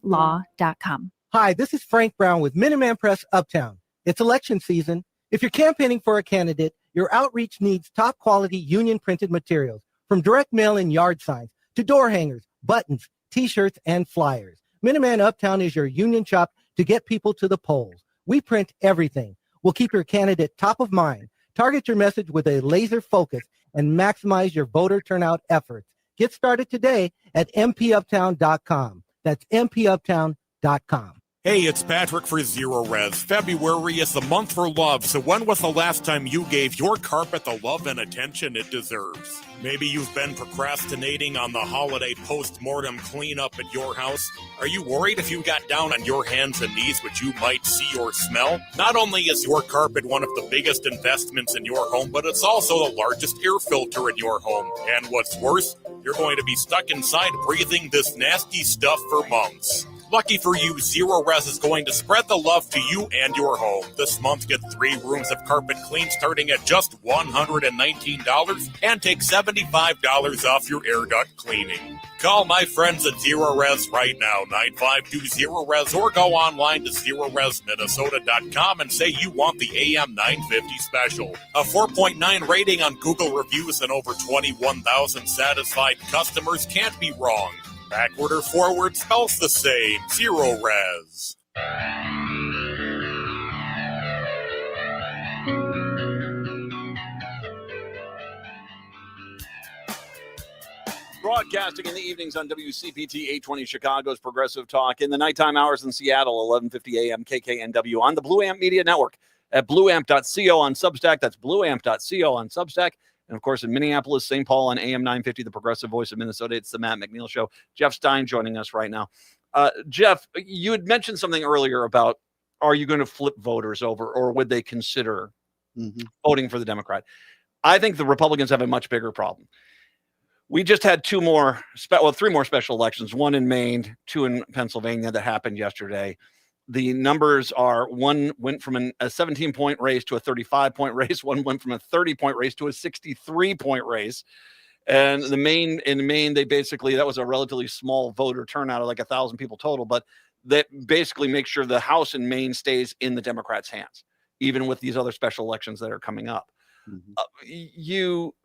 law.com. Hi, this is Frank Brown with Minuteman Press Uptown. It's election season. If you're campaigning for a candidate, your outreach needs top quality union printed materials. from direct mail and yard signs to door hangers, buttons, T-shirts, and flyers. Minuteman Uptown is your union shop to get people to the polls. We print everything. We'll keep your candidate top of mind, target your message with a laser focus, and maximize your voter turnout efforts. Get started today at mpuptown.com. That's mpuptown.com. Hey, it's Patrick for Zero Res. February is the month for love, so when was the last time you gave your carpet the love and attention it deserves? Maybe you've been procrastinating on the holiday post-mortem cleanup at your house. Are you worried if you got down on your hands and knees what you might see or smell? Not only is your carpet one of the biggest investments in your home, but it's also the largest air filter in your home. And what's worse, you're going to be stuck inside breathing this nasty stuff for months. Lucky for you, Zero Res is going to spread the love to you and your home. This month, get 3 rooms of carpet clean starting at just $119 and take $75 off your air duct cleaning. Call my friends at Zero Res right now, 9520-RES, or go online to ZeroResMinnesota.com and say you want the AM 950 special. A 4.9 rating on Google reviews and over 21,000 satisfied customers can't be wrong. Backward or forward spells the same. Zero Res. Broadcasting in the evenings on WCPT 820 Chicago's Progressive Talk. In the nighttime hours in Seattle, 1150 AM KKNW on the Blue Amp Media Network at blueamp.co on Substack. That's blueamp.co on Substack. And, of course, in Minneapolis, St. Paul on AM 950, the Progressive Voice of Minnesota. It's the Matt McNeil Show. Jeff Stein joining us right now. Jeff, you had mentioned something earlier about, are you going to flip voters over, or would they consider voting for the Democrat? I think the Republicans have a much bigger problem. We just had 3 more special elections, 1 in Maine, 2 in Pennsylvania that happened yesterday. The numbers are, 1 went from a 17-point race to a 35-point race. 1 went from a 30-point race to a 63-point race. And in Maine, they basically, that was a relatively small voter turnout of like 1,000 people total, but that basically makes sure the House in Maine stays in the Democrats' hands, even with these other special elections that are coming up.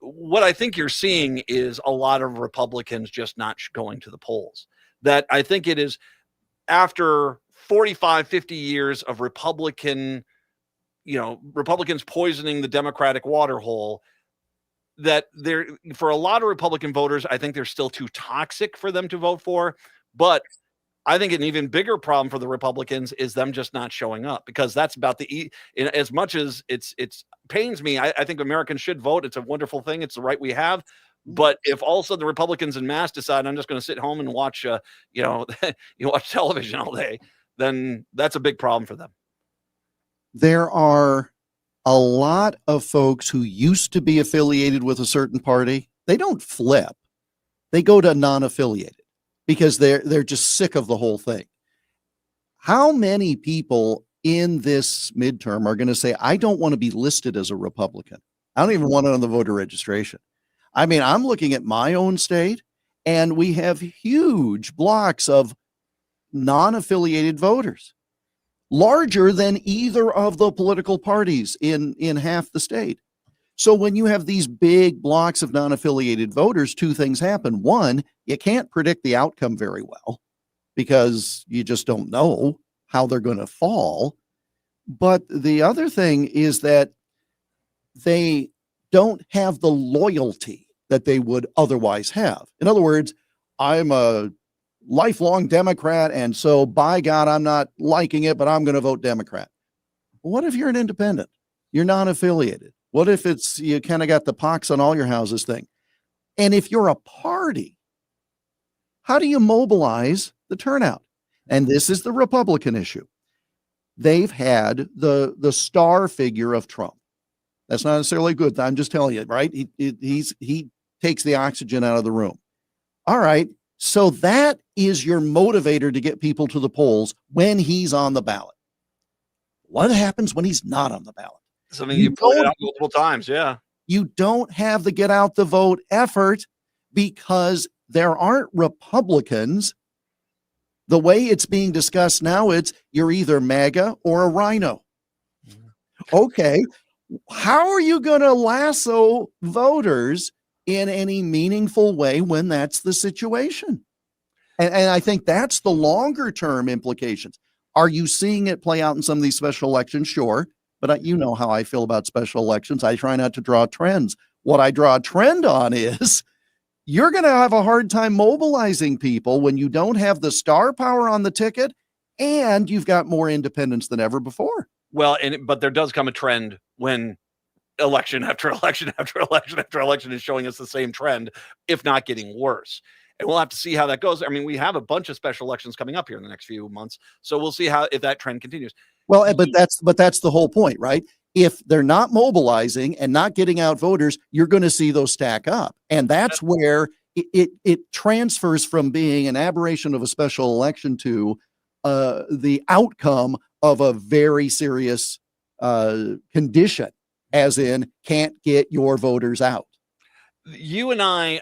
What I think you're seeing is a lot of Republicans just not going to the polls. That I think it is after 45, 50 years of Republicans poisoning the Democratic water hole, that for a lot of Republican voters, I think they're still too toxic for them to vote for. But I think an even bigger problem for the Republicans is them just not showing up, because that's about as much as it's pains me. I think Americans should vote. It's a wonderful thing. It's the right we have. But if also the Republicans en masse decide, I'm just going to sit home and watch, you watch television all day, then that's a big problem for them. There are a lot of folks who used to be affiliated with a certain party. They don't flip. They go to non-affiliated because they're just sick of the whole thing. How many people in this midterm are going to say, I don't want to be listed as a Republican? I don't even want it on the voter registration. I mean, I'm looking at my own state, and we have huge blocks of non-affiliated voters, larger than either of the political parties in half the state. So when you have these big blocks of non-affiliated voters, 2 things happen. 1, you can't predict the outcome very well because you just don't know how they're going to fall. But the other thing is that they don't have the loyalty that they would otherwise have. In other words, I'm a lifelong Democrat, and so by God, I'm not liking it, but I'm going to vote Democrat. What if you're an independent? You're non-affiliated. What if it's, you kind of got the pox on all your houses thing? And if you're a party, how do you mobilize the turnout? And this is the Republican issue. They've had the star figure of Trump. That's not necessarily good. I'm just telling you, right? He takes the oxygen out of the room. All right. So that is your motivator to get people to the polls when he's on the ballot. What happens when he's not on the ballot? Something you pointed out multiple times. Yeah. You don't have the get out the vote effort because there aren't Republicans. The way it's being discussed now, you're either MAGA or a rhino. Okay. How are you going to lasso voters in any meaningful way when that's the situation. And I think that's the longer term implications. Are you seeing it play out in some of these special elections? Sure. But you know how I feel about special elections. I try not to draw trends. What I draw a trend on is you're going to have a hard time mobilizing people when you don't have the star power on the ticket and you've got more independents than ever before. Well, but there does come a trend when election after election after election after election is showing us the same trend, if not getting worse. And we'll have to see how that goes. I mean, we have a bunch of special elections coming up here in the next few months. So we'll see if that trend continues. Well, but that's the whole point, right? If they're not mobilizing and not getting out voters, you're going to see those stack up. And that's where it transfers from being an aberration of a special election to the outcome of a very serious condition, as in can't get your voters out. You and I,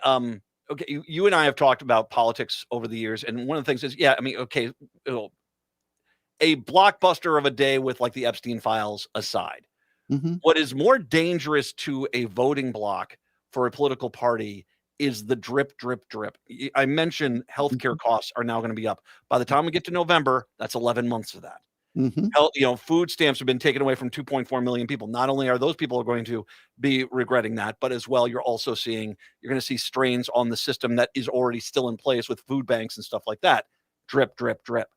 you and I have talked about politics over the years. And one of the things is, a blockbuster of a day with like the Epstein files aside, what is more dangerous to a voting bloc for a political party is the drip, drip, drip. I mentioned healthcare costs are now going to be up. By the time we get to November, that's 11 months of that. Food stamps have been taken away from 2.4 million people. Not only are those people going to be regretting that, but as well, you're going to see strains on the system that is already still in place with food banks and stuff like that. Drip, drip, drip.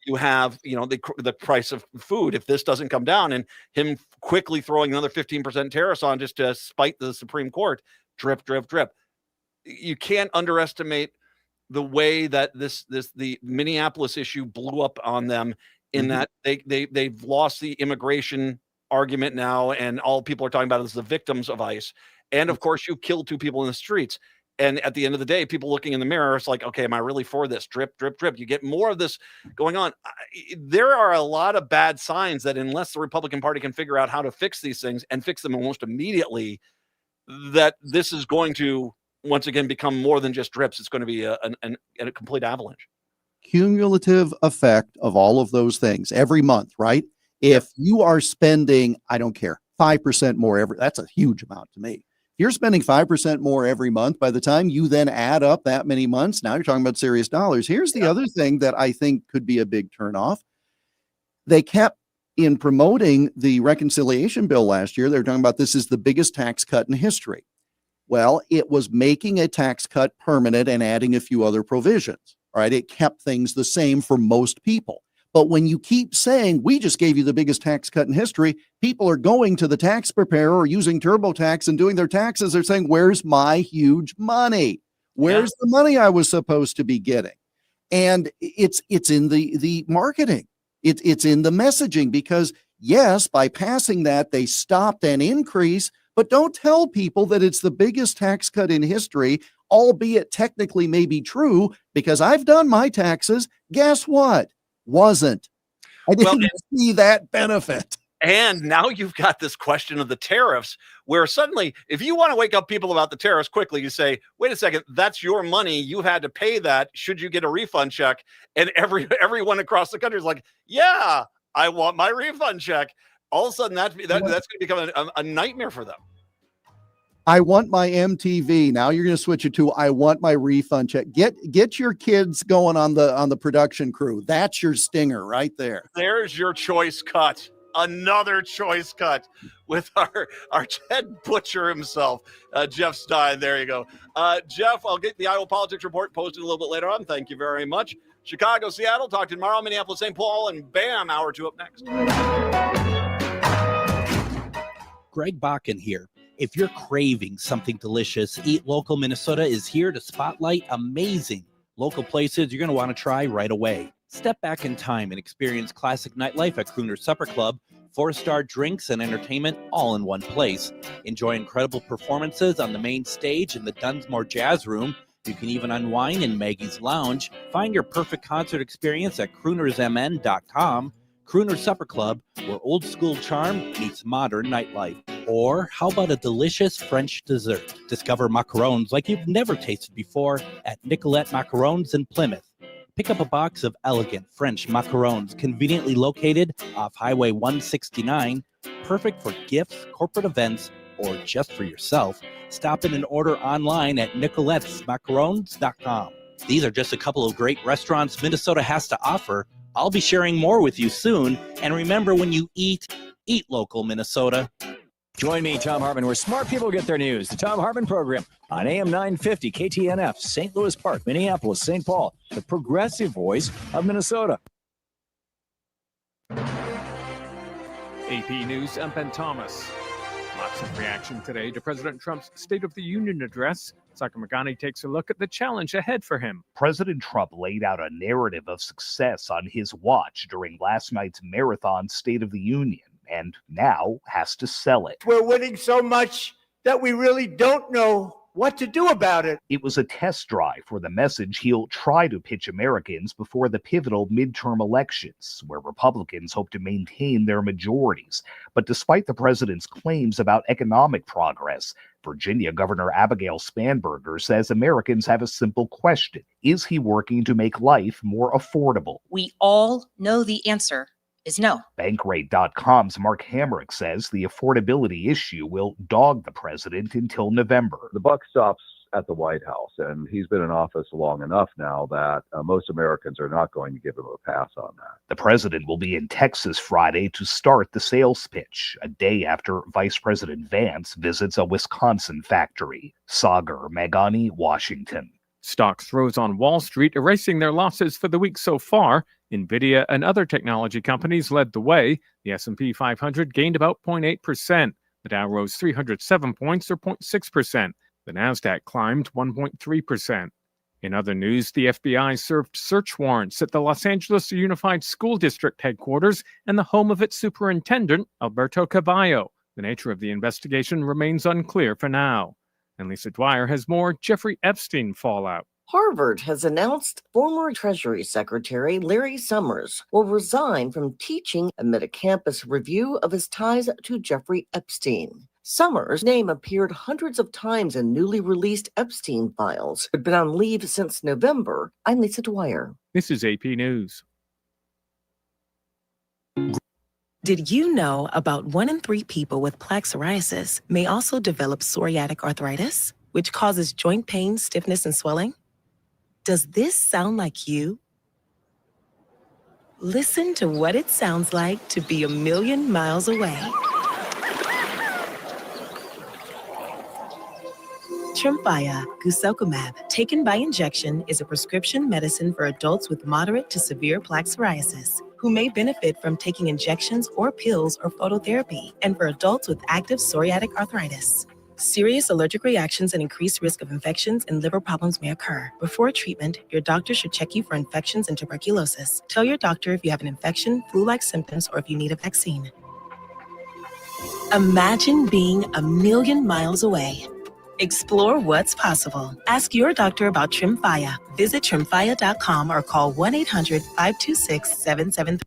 You have, the price of food. If this doesn't come down, and him quickly throwing another 15% tariffs on just to spite the Supreme Court, drip, drip, drip. You can't underestimate the way that the Minneapolis issue blew up on them, in that they've lost the immigration argument now, and all people are talking about is the victims of ICE. And of course, you killed 2 people in the streets. And at the end of the day, people looking in the mirror, it's like, okay, am I really for this? Drip, drip, drip. You get more of this going on. There are a lot of bad signs that unless the Republican Party can figure out how to fix these things and fix them almost immediately, that this is going to once again become more than just drips. It's going to be a complete avalanche. Cumulative effect of all of those things every month, right? If you are spending, I don't care, 5% more that's a huge amount to me. If you're spending 5% more every month, by the time you then add up that many months, now you're talking about serious dollars. Here's the other thing that I think could be a big turnoff. They kept in promoting the reconciliation bill last year. They're talking about this is the biggest tax cut in history. Well, it was making a tax cut permanent and adding a few other provisions, right? It kept things the same for most people. But when you keep saying, we just gave you the biggest tax cut in history, people are going to the tax preparer or using TurboTax and doing their taxes. They're saying, where's my huge money? Where's the money I was supposed to be getting? And it's in the marketing. It's in the messaging, because yes, by passing that, they stopped an increase, but don't tell people that it's the biggest tax cut in history, albeit technically may be true, because I've done my taxes. Guess what? Wasn't. I didn't see that benefit. And now you've got this question of the tariffs, where suddenly, if you want to wake up people about the tariffs quickly, you say, wait a second, that's your money. You had to pay that. Should you get a refund check? And everyone across the country is like, yeah, I want my refund check. All of a sudden, that's going to become a nightmare for them. I want my MTV. Now you're going to switch it to I want my refund check. Get your kids going on the production crew. That's your stinger right there. There's your choice cut. Another choice cut with our head butcher himself, Jeff Stein. There you go. Jeff, I'll get the Iowa Politics Report posted a little bit later on. Thank you very much. Chicago, Seattle, talk to you tomorrow. Minneapolis, St. Paul, and bam, hour 2 up next. Greg Bakken here. If you're craving something delicious, Eat Local Minnesota is here to spotlight amazing local places you're going to want to try right away. Step back in time and experience classic nightlife at Crooner Supper Club, 4-star drinks and entertainment all in one place. Enjoy incredible performances on the main stage in the Dunsmore Jazz Room. You can even unwind in Maggie's Lounge. Find your perfect concert experience at croonersmn.com. Crooner Supper Club, where old school charm meets modern nightlife. Or how about a delicious French dessert? Discover macarons like you've never tasted before at Nicolette Macarons in Plymouth. Pick up a box of elegant French macarons conveniently located off Highway 169, perfect for gifts, corporate events, or just for yourself. Stop in and order online at Nicolette'sMacarons.com. These are just a couple of great restaurants Minnesota has to offer. I'll be sharing more with you soon. And remember, when you eat local, Minnesota. Join me, Tom Hartman, where smart people get their news. The Tom Hartman Program on AM 950, KTNF, St. Louis Park, Minneapolis, St. Paul, the progressive voice of Minnesota. AP News, I'm Ben Thomas. Lots of reaction today to President Trump's State of the Union address. Saka Magani takes a look at the challenge ahead for him. President Trump laid out a narrative of success on his watch during last night's marathon State of the Union, and now has to sell it. We're winning so much that we really don't know what to do about it. It was a test drive for the message he'll try to pitch Americans before the pivotal midterm elections, where Republicans hope to maintain their majorities. But despite the president's claims about economic progress, Virginia Governor Abigail Spanberger says Americans have a simple question. Is he working to make life more affordable? We all know the answer is no. Bankrate.com's Mark Hamrick says the affordability issue will dog the president until November. The buck stops at the White House, and he's been in office long enough now that most Americans are not going to give him a pass on that. The president will be in Texas Friday to start the sales pitch, a day after Vice President Vance visits a Wisconsin factory. Sagar Magani, Washington. Stocks rose on Wall Street, erasing their losses for the week so far. Nvidia and other technology companies led the way. The S&P 500 gained about 0.8%. The Dow rose 307 points, or 0.6%. The Nasdaq climbed 1.3%. In other news, the FBI served search warrants at the Los Angeles Unified School District headquarters and the home of its superintendent, Alberto Caballo. The nature of the investigation remains unclear for now. And Lisa Dwyer has more Jeffrey Epstein fallout. Harvard has announced former Treasury Secretary Larry Summers will resign from teaching amid a campus review of his ties to Jeffrey Epstein. Summers' name appeared hundreds of times in newly released Epstein files, who had been on leave since November. I'm Lisa Dwyer. This is AP News. Did you know about 1 in 3 people with plaque psoriasis may also develop psoriatic arthritis, which causes joint pain, stiffness, and swelling? Does this sound like you? Listen to what it sounds like to be a million miles away. Tremfya guselkumab, taken by injection, is a prescription medicine for adults with moderate to severe plaque psoriasis who may benefit from taking injections or pills or phototherapy, and for adults with active psoriatic arthritis. Serious allergic reactions and increased risk of infections and liver problems may occur. Before treatment, your doctor should check you for infections and tuberculosis. Tell your doctor if you have an infection, flu-like symptoms, or if you need a vaccine. Imagine being a million miles away. Explore what's possible. Ask your doctor about Tremfya. Visit Tremfya.com or call 1-800-526-7733.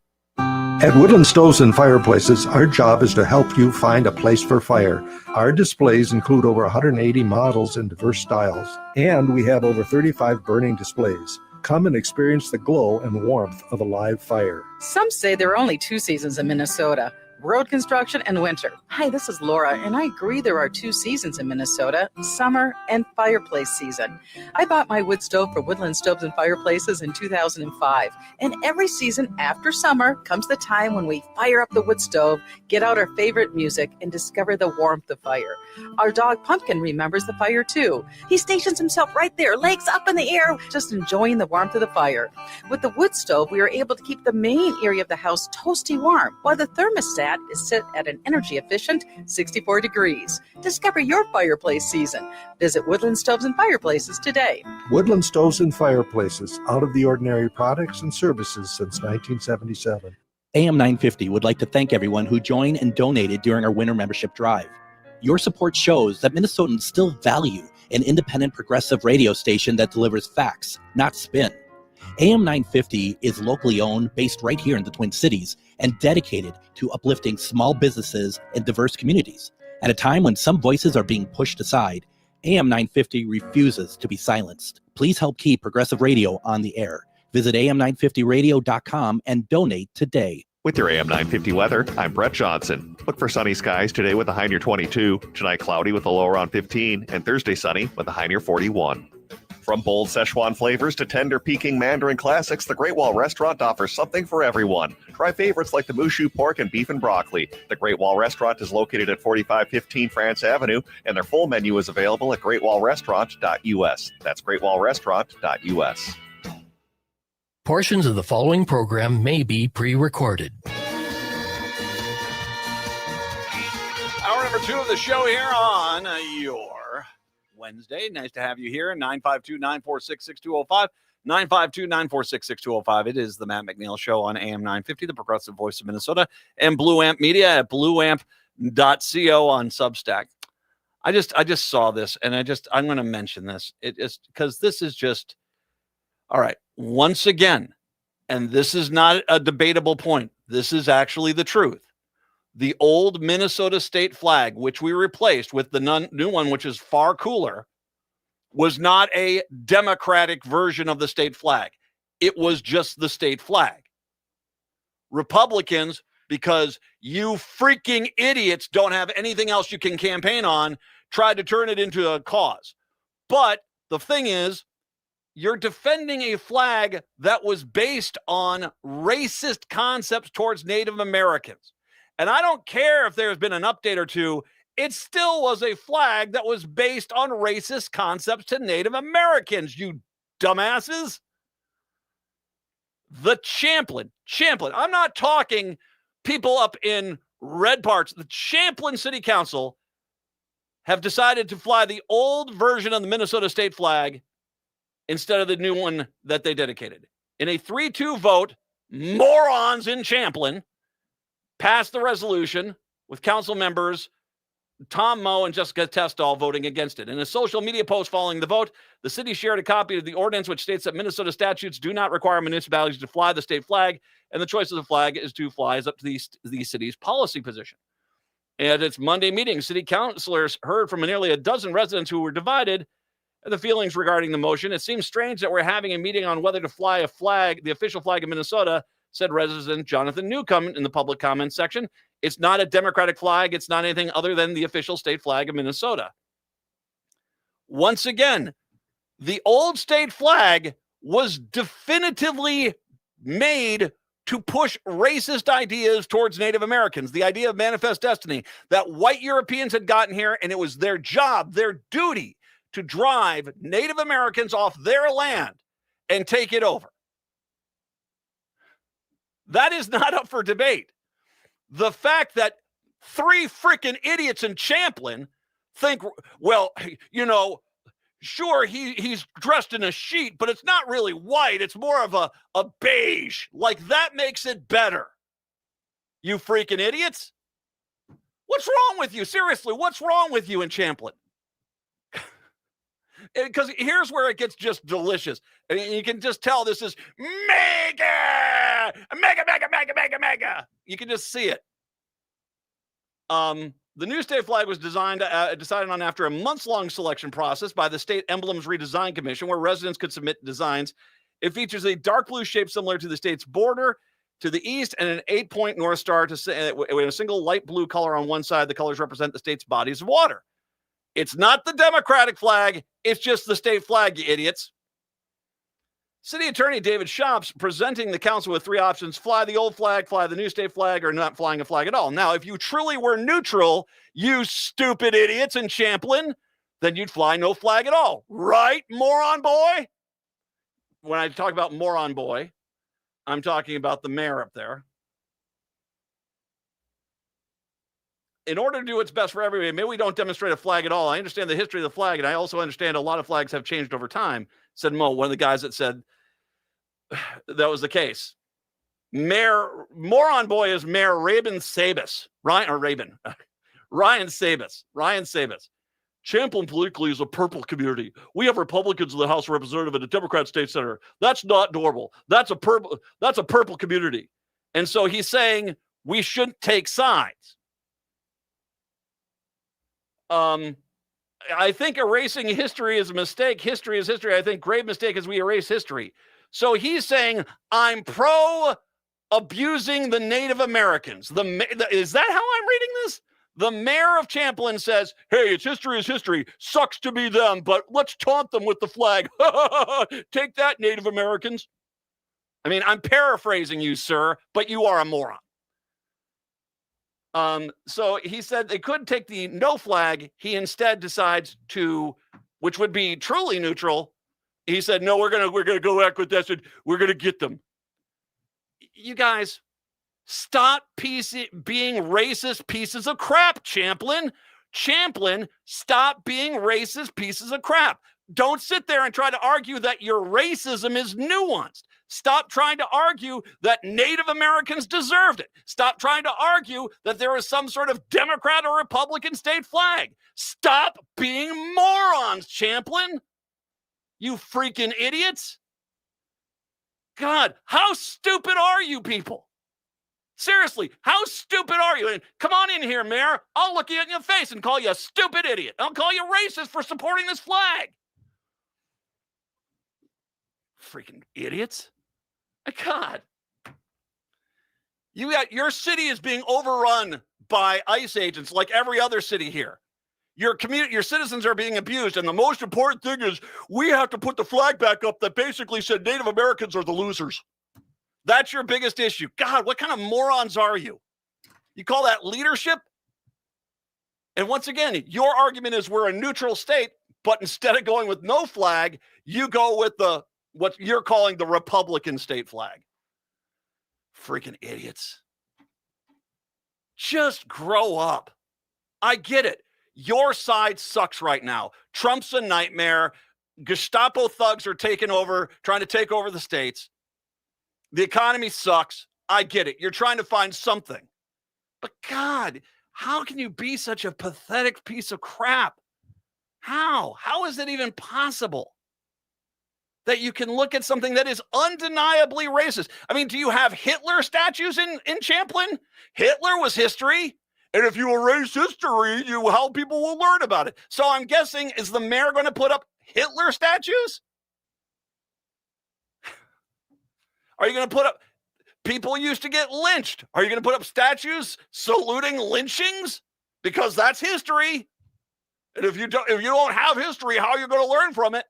At Woodland Stoves and Fireplaces, our job is to help you find a place for fire. Our displays include over 180 models in diverse styles, and we have over 35 burning displays. Come and experience the glow and warmth of a live fire. Some say there are only 2 seasons in Minnesota: road construction and winter. Hi, this is Laura, and I agree there are 2 seasons in Minnesota: summer and fireplace season. I bought my wood stove for Woodland Stoves and Fireplaces in 2005, and every season after summer comes the time when we fire up the wood stove, get out our favorite music, and discover the warmth of fire. Our dog Pumpkin remembers the fire too. He stations himself right there, legs up in the air, just enjoying the warmth of the fire. With the wood stove, we are able to keep the main area of the house toasty warm, while the thermostat is set at an energy-efficient 64 degrees. Discover your fireplace season. Visit Woodland Stoves and Fireplaces today. Woodland Stoves and Fireplaces, out of the ordinary products and services since 1977. AM 950 would like to thank everyone who joined and donated during our winter membership drive. Your support shows that Minnesotans still value an independent progressive radio station that delivers facts, not spin. AM 950 is locally owned, based right here in the Twin Cities, and dedicated to uplifting small businesses and diverse communities. At a time when some voices are being pushed aside, AM 950 refuses to be silenced. Please help keep progressive radio on the air. Visit am950radio.com and donate today. With your AM 950 weather, I'm Brett Johnson. Look for sunny skies today with a high near 22, tonight cloudy with a low around 15, and Thursday sunny with a high near 41. From bold Szechuan flavors to tender Peking Mandarin classics, the Great Wall Restaurant offers something for everyone. Try favorites like the Mushu pork and beef and broccoli. The Great Wall Restaurant is located at 4515 France Avenue, and their full menu is available at greatwallrestaurant.us. That's greatwallrestaurant.us. Portions of the following program may be pre-recorded. Hour number 2 of the show here on your Wednesday. Nice to have you here. 952-946-6205. 952-946-6205. It is the Matt McNeil Show on AM 950, the progressive voice of Minnesota, and Blue Amp Media at blueamp.co on Substack. I just saw this, and I'm going to mention this. It is because this is just all right. Once again, and this is not a debatable point. This is actually the truth. The old Minnesota state flag, which we replaced with the new one, which is far cooler, was not a democratic version of the state flag. It was just the state flag. Republicans, because you freaking idiots don't have anything else you can campaign on, tried to turn it into a cause. But the thing is, you're defending a flag that was based on racist concepts towards Native Americans. And I don't care if there's been an update or two, it still was a flag that was based on racist concepts to Native Americans, you dumbasses. The Champlin. I'm not talking people up in red parts. The Champlin City Council have decided to fly the old version of the Minnesota state flag instead of the new one that they dedicated. In a 3-2 vote, morons in Champlin passed the resolution with council members Tom Moe and Jessica Testall voting against it. In a social media post following the vote, the city shared a copy of the ordinance which states that Minnesota statutes do not require municipalities to fly the state flag, and the choice of the flag is to fly is up to the city's policy position. At its Monday meeting, city councilors heard from nearly a dozen residents who were divided the feelings regarding the motion. It seems strange that we're having a meeting on whether to fly a flag, the official flag of Minnesota, said resident Jonathan Newcomb in the public comments section. It's not a democratic flag. It's not anything other than the official state flag of Minnesota. Once again, the old state flag was definitively made to push racist ideas towards Native Americans. The idea of manifest destiny, that white Europeans had gotten here and it was their job, their duty to drive Native Americans off their land and take it over. That is not up for debate. The fact that 3 freaking idiots in Champlin think, well, you know, sure, he's dressed in a sheet, but it's not really white. It's more of a beige. Like, that makes it better. You freaking idiots. What's wrong with you? Seriously, what's wrong with you in Champlin? Because here's where it gets just delicious. I mean, you can just tell this is mega. You can just see it. The new state flag was decided on after a months-long selection process by the State Emblems Redesign Commission, where residents could submit designs. It features a dark blue shape similar to the state's border to the east and an 8-point North Star with a single light blue color on one side. The colors represent the state's bodies of water. It's not the Democratic flag. It's just the state flag, you idiots. City Attorney David Shops presenting the council with 3 options: fly the old flag, fly the new state flag, or not flying a flag at all. Now, if you truly were neutral, you stupid idiots in Champlin, then you'd fly no flag at all. Right, moron boy? When I talk about moron boy, I'm talking about the mayor up there. In order to do what's best for everybody, maybe we don't demonstrate a flag at all. I understand the history of the flag, and I also understand a lot of flags have changed over time, said Mo, one of the guys that said that was the case. Moron boy is Mayor Ryan Sabis. Ryan Sabis. Champlin politically is a purple community. We have Republicans in the House of Representatives and a Democrat state senator. That's not normal. That's a purple community. And so he's saying we shouldn't take sides. I think erasing history is a mistake. History is history. I think grave mistake is we erase history. So he's saying, I'm pro abusing the Native Americans. Is that how I'm reading this? The mayor of Champlin says, hey, it's history is history. Sucks to be them, but let's taunt them with the flag. Take that, Native Americans. I mean, I'm paraphrasing you, sir, but you are a moron. So he said they could take the no flag. He instead decides to, which would be truly neutral. He said, no, we're gonna go back with this and we're gonna get them. You guys, stop being racist pieces of crap, Champlin. Champlin, stop being racist pieces of crap. Don't sit there and try to argue that your racism is nuanced. Stop trying to argue that Native Americans deserved it. Stop trying to argue that there is some sort of Democrat or Republican state flag. Stop being morons, Champlin. You freaking idiots. God, how stupid are you people? Seriously, how stupid are you? And come on in here, Mayor. I'll look you in your face and call you a stupid idiot. I'll call you racist for supporting this flag. Freaking idiots. God. Your city is being overrun by ICE agents like every other city here. Your citizens are being abused, and the most important thing is we have to put the flag back up that basically said Native Americans are the losers. That's your biggest issue. God, what kind of morons are you? You call that leadership? And once again, your argument is we're a neutral state, but instead of going with no flag, you go with what you're calling the Republican state flag. Freaking idiots. Just grow up. I get it. Your side sucks right now. Trump's a nightmare. Gestapo thugs are taking over, trying to take over the states. The economy sucks. I get it. You're trying to find something. But God, how can you be such a pathetic piece of crap? How? How is it even possible that you can look at something that is undeniably racist? I mean, do you have Hitler statues in Champlin? Hitler was history. And if you erase history, how people will learn about it. So I'm guessing, is the mayor going to put up Hitler statues? Are you going to put up, people used to get lynched. Are you going to put up statues saluting lynchings? Because that's history. And if you don't have history, how are you going to learn from it?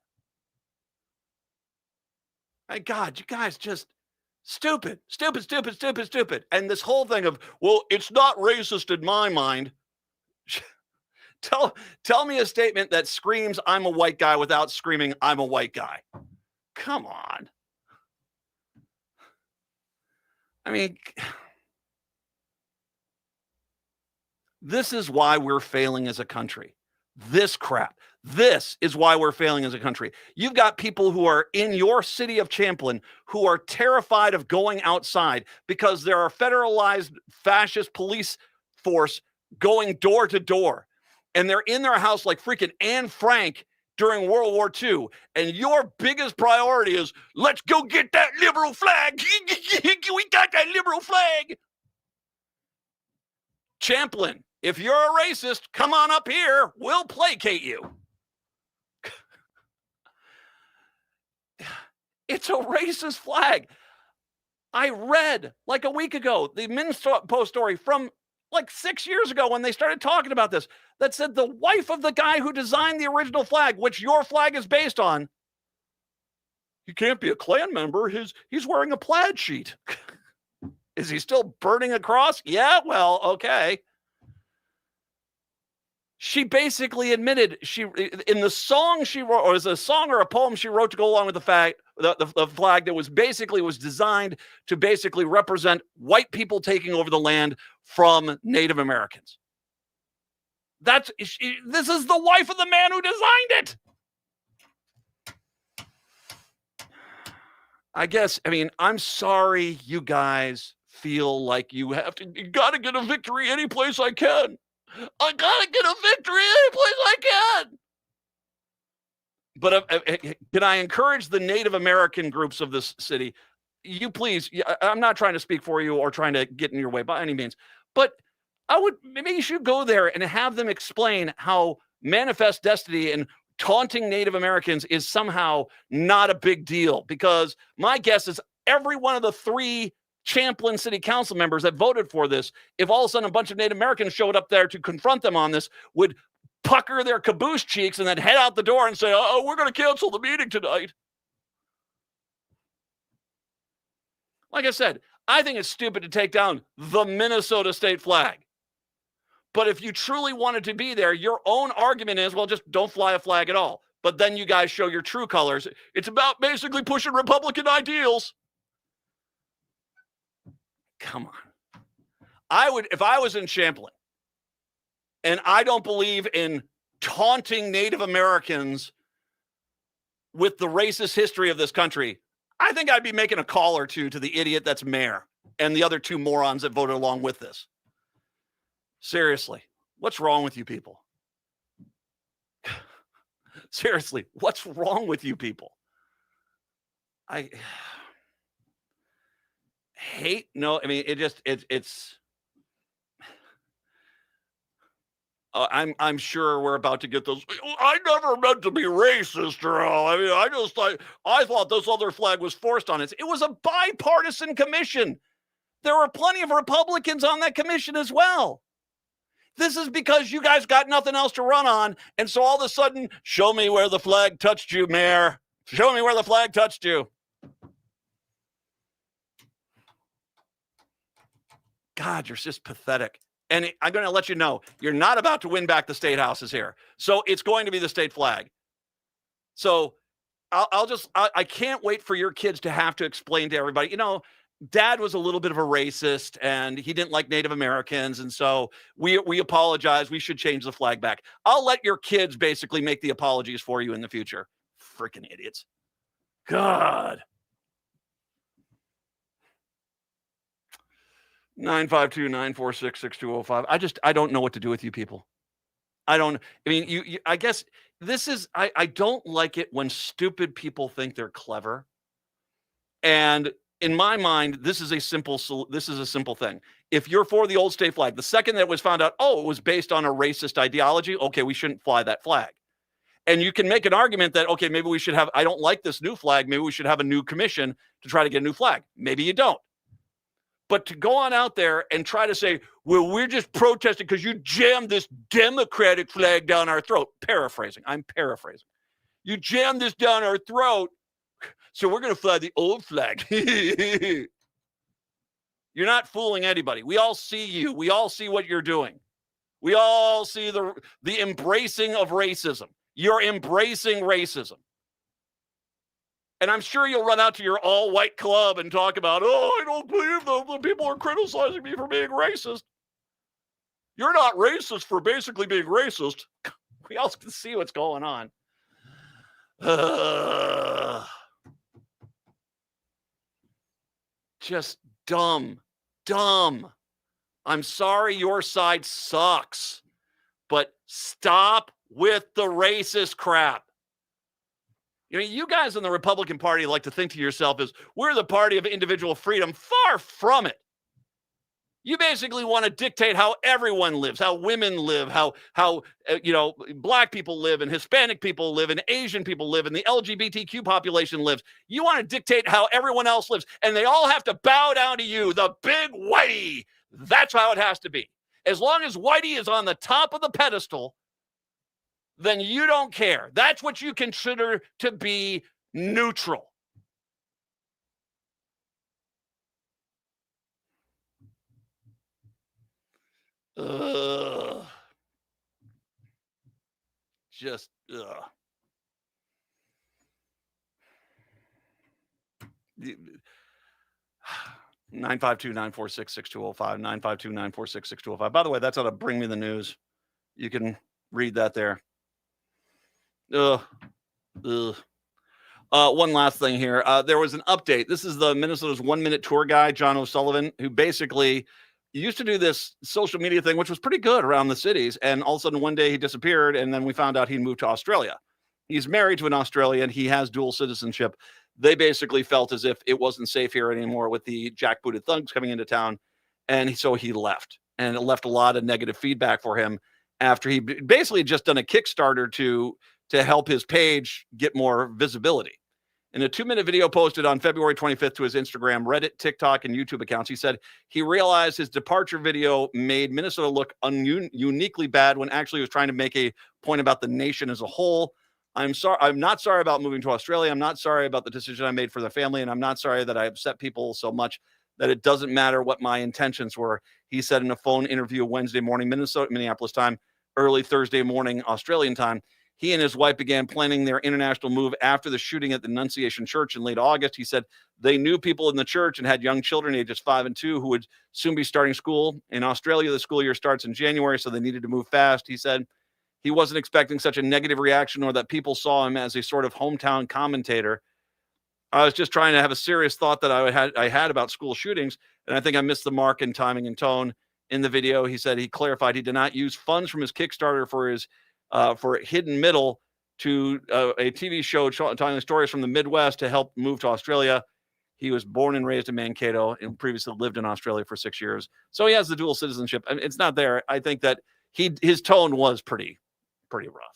My God, you guys just stupid. And this whole thing of, well, it's not racist in my mind. Tell me a statement that screams I'm a white guy without screaming I'm a white guy. Come on. I mean, this is why we're failing as a country. This crap. This is why we're failing as a country. You've got people who are in your city of Champlin who are terrified of going outside because there are federalized fascist police force going door to door. And they're in their house like freaking Anne Frank during World War II. And your biggest priority is, let's go get that liberal flag. We got that liberal flag. Champlin, if you're a racist, come on up here. We'll placate you. It's a racist flag. I read like a week ago the Minnesota Post story from like 6 years ago when they started talking about this that said the wife of the guy who designed the original flag, which your flag is based on, he can't be a Klan member. He's wearing a plaid sheet. Is he still burning a cross? Yeah, well, okay. She basically admitted in the song she wrote, or is a song or a poem she wrote to go along with the flag that was designed to basically represent white people taking over the land from Native Americans. This is the wife of the man who designed it. I guess, I mean, I'm sorry you guys feel like you got to get a victory any place I can. I gotta get a victory any place I can. But can I encourage the Native American groups of this city? You please, I'm not trying to speak for you or trying to get in your way by any means, but maybe you should go there and have them explain how manifest destiny and taunting Native Americans is somehow not a big deal. Because my guess is every one of the 3 Champlin city council members that voted for this, if all of a sudden a bunch of Native Americans showed up there to confront them on this, would pucker their caboose cheeks and then head out the door and say, oh, we're going to cancel the meeting tonight. Like I said, I think it's stupid to take down the Minnesota state flag. But if you truly wanted to be there, your own argument is, well, just don't fly a flag at all. But then you guys show your true colors. It's about basically pushing Republican ideals. Come on. I would, if I was in Champlin, and I don't believe in taunting Native Americans with the racist history of this country, I think I'd be making a call or two to the idiot that's mayor and the other two morons that voted along with this. Seriously, what's wrong with you people? Seriously, what's wrong with you people? I hate, no, I mean, it's I'm sure we're about to get those. I never meant to be racist, Earl. I mean, I thought this other flag was forced on us. It was a bipartisan commission. There were plenty of Republicans on that commission as well. This is because you guys got nothing else to run on. And so all of a sudden, show me where the flag touched you, Mayor. Show me where the flag touched you. God, you're just pathetic. And I'm going to let you know, you're not about to win back the state houses here. So it's going to be the state flag. So I can't wait for your kids to have to explain to everybody, you know, Dad was a little bit of a racist and he didn't like Native Americans. And so we apologize. We should change the flag back. I'll let your kids basically make the apologies for you in the future. Freaking idiots. God. 952-946-6205. I don't know what to do with you people. I guess this is, I don't like it when stupid people think they're clever. And in my mind, this is a simple thing. If you're for the old state flag, the second that it was found out, oh, it was based on a racist ideology, okay, we shouldn't fly that flag. And you can make an argument that, okay, maybe we should have, I don't like this new flag, maybe we should have a new commission to try to get a new flag. Maybe you don't. But to go on out there and try to say, well, we're just protesting because you jammed this Democratic flag down our throat. Paraphrasing. I'm paraphrasing. You jammed this down our throat, so we're going to fly the old flag. You're not fooling anybody. We all see you. We all see what you're doing. We all see the embracing of racism. You're embracing racism. And I'm sure you'll run out to your all-white club and talk about, oh, I don't believe the people are criticizing me for being racist. You're not racist for basically being racist. We all can see what's going on. Just dumb. I'm sorry your side sucks, but stop with the racist crap. You know, you guys in the Republican Party like to think to yourself is, we're the party of individual freedom. Far from it. You basically want to dictate how everyone lives, how women live, how Black people live and Hispanic people live and Asian people live and the LGBTQ population lives. You want to dictate how everyone else lives, and they all have to bow down to you, the big whitey. That's how it has to be. As long as whitey is on the top of the pedestal, then you don't care. That's what you consider to be neutral. Just 952-946-6205, 952-946-6205. By the way, that's how to bring me the news. You can read that there. One last thing here. There was an update. This is the Minnesota's 1 minute tour guy, John O'Sullivan, who basically used to do this social media thing, which was pretty good around the cities. And all of a sudden one day he disappeared. And then we found out he moved to Australia. He's married to an Australian. He has dual citizenship. They basically felt as if it wasn't safe here anymore with the jackbooted thugs coming into town. And so he left, and it left a lot of negative feedback for him after he basically just done a Kickstarter to help his page get more visibility. In a 2-minute video posted on February 25th to his Instagram, Reddit, TikTok, and YouTube accounts, he said he realized his departure video made Minnesota look uniquely bad when actually he was trying to make a point about the nation as a whole. I'm not sorry about moving to Australia. I'm not sorry about the decision I made for the family, and I'm not sorry that I upset people so much that it doesn't matter what my intentions were, he said in a phone interview Wednesday morning, Minneapolis time, early Thursday morning, Australian time. He and his wife began planning their international move after the shooting at the Annunciation Church in late August. He said they knew people in the church and had young children ages 5 and 2 who would soon be starting school. In Australia, the school year starts in January, so they needed to move fast. He said he wasn't expecting such a negative reaction or that people saw him as a sort of hometown commentator. I was just trying to have a serious thought that I had about school shootings, and I think I missed the mark in timing and tone. In the video, he said he clarified he did not use funds from his Kickstarter for Hidden Middle to a TV show telling stories from the Midwest to help move to Australia. He was born and raised in Mankato and previously lived in Australia for 6 years. So he has the dual citizenship. I mean, it's not there. I think that his tone was pretty rough.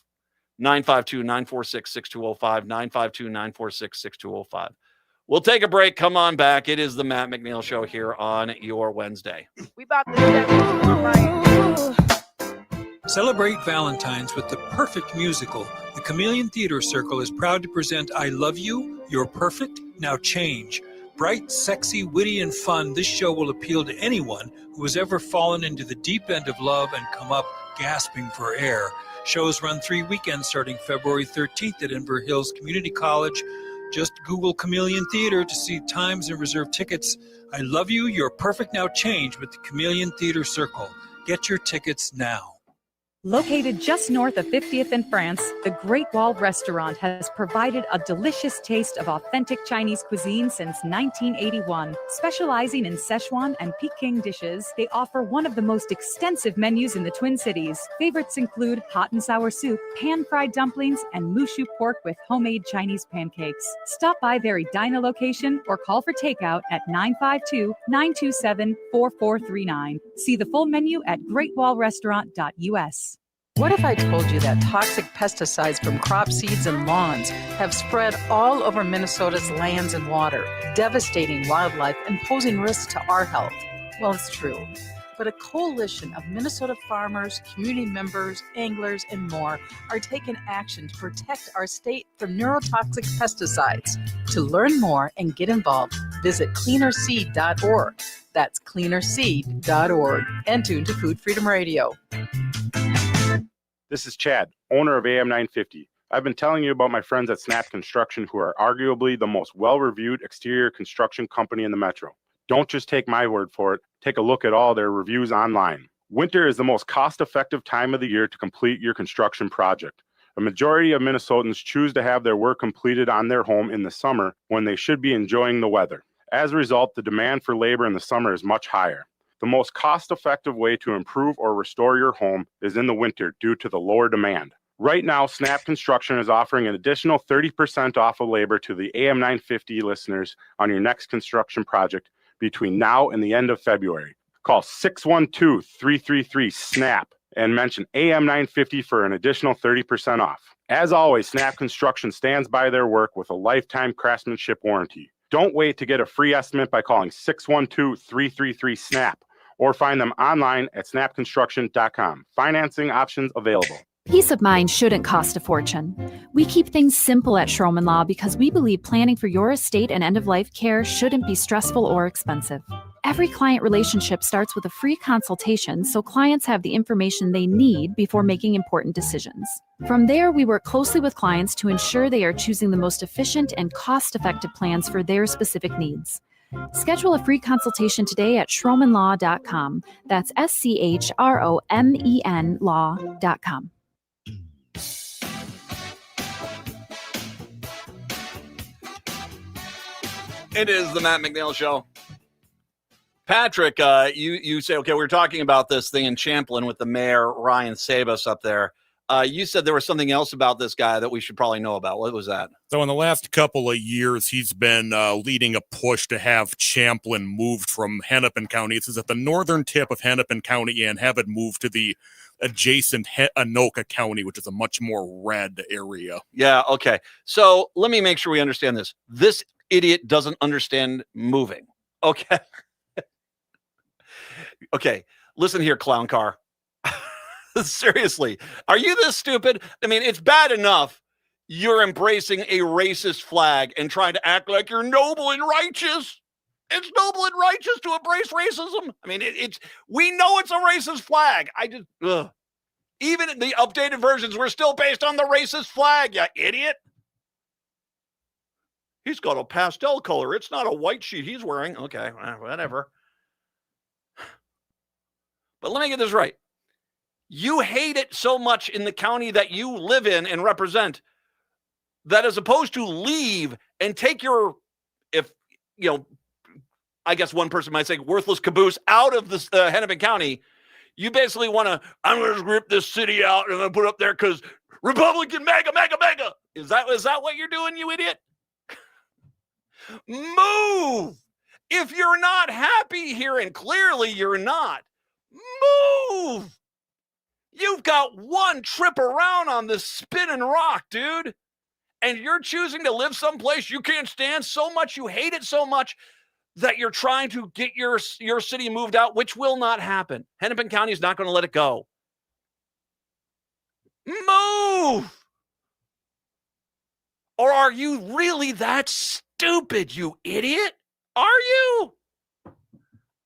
952-946-6205, 952-946-6205. We'll take a break. Come on back. It is the Matt McNeil Show here on your Wednesday. We about to do that. Celebrate Valentine's with the perfect musical. The Chameleon Theater Circle is proud to present I Love You, You're Perfect, Now Change. Bright, sexy, witty, and fun, this show will appeal to anyone who has ever fallen into the deep end of love and come up gasping for air. Shows run 3 weekends starting February 13th at Denver Hills Community College. Just Google Chameleon Theater to see times and reserve tickets. I Love You, You're Perfect, Now Change with the Chameleon Theater Circle. Get your tickets now. Located just north of 50th in France, the Great Wall Restaurant has provided a delicious taste of authentic Chinese cuisine since 1981. Specializing in Szechuan and Peking dishes, they offer one of the most extensive menus in the Twin Cities. Favorites include hot and sour soup, pan-fried dumplings, and mushu pork with homemade Chinese pancakes. Stop by their Edina location or call for takeout at 952-927-4439. See the full menu at greatwallrestaurant.us. What if I told you that toxic pesticides from crop seeds and lawns have spread all over Minnesota's lands and water, devastating wildlife and posing risks to our health? Well, it's true. But a coalition of Minnesota farmers, community members, anglers, and more are taking action to protect our state from neurotoxic pesticides. To learn more and get involved, visit cleanerseed.org. That's cleanerseed.org. And tune to Food Freedom Radio. This is Chad, owner of AM 950. I've been telling you about my friends at Snap Construction, who are arguably the most well-reviewed exterior construction company in the metro. Don't just take my word for it. Take a look at all their reviews online. Winter is the most cost-effective time of the year to complete your construction project. A majority of Minnesotans choose to have their work completed on their home in the summer when they should be enjoying the weather. As a result, the demand for labor in the summer is much higher. The most cost-effective way to improve or restore your home is in the winter due to the lower demand. Right now, Snap Construction is offering an additional 30% off of labor to the AM 950 listeners on your next construction project between now and the end of February. Call 612-333-SNAP and mention AM 950 for an additional 30% off. As always, Snap Construction stands by their work with a lifetime craftsmanship warranty. Don't wait to get a free estimate by calling 612-333-SNAP. Or find them online at snapconstruction.com. Financing options available. Peace of mind shouldn't cost a fortune. We keep things simple at Schroman Law because we believe planning for your estate and end-of-life care shouldn't be stressful or expensive. Every client relationship starts with a free consultation so clients have the information they need before making important decisions. From there, we work closely with clients to ensure they are choosing the most efficient and cost-effective plans for their specific needs. Schedule a free consultation today at schromenlaw.com. That's SCHROMEN law.com. It is the Matt McNeil Show. Patrick, you say, okay, we were talking about this thing in Champlin with the mayor, Ryan Sabas, up there. You said there was something else about this guy that we should probably know about. What was that? So in the last couple of years, he's been leading a push to have Champlin moved from Hennepin County. This is at the northern tip of Hennepin County, and have it moved to the adjacent Anoka County, which is a much more red area. Yeah, okay. So let me make sure we understand this. This idiot doesn't understand moving. Okay. Okay, listen here, clown car. Seriously, are you this stupid? I mean, it's bad enough you're embracing a racist flag and trying to act like you're noble and righteous. It's noble and righteous to embrace racism. I mean, we know it's a racist flag. Even in the updated versions, we're still based on the racist flag, you idiot. He's got a pastel color. It's not a white sheet he's wearing. Okay, whatever. But let me get this right. You hate it so much in the county that you live in and represent that as opposed to leave and take your, I guess one person might say worthless caboose out of this Hennepin County, you basically want to, I'm going to rip this city out and I'm going to put it up there because Republican mega. Is that what you're doing, you idiot? Move. If you're not happy here, and clearly you're not, move. You've got one trip around on this spinning rock, dude. And you're choosing to live someplace you can't stand so much, you hate it so much that you're trying to get your city moved out, which will not happen. Hennepin County is not going to let it go. Move. Or are you really that stupid, you idiot? Are you?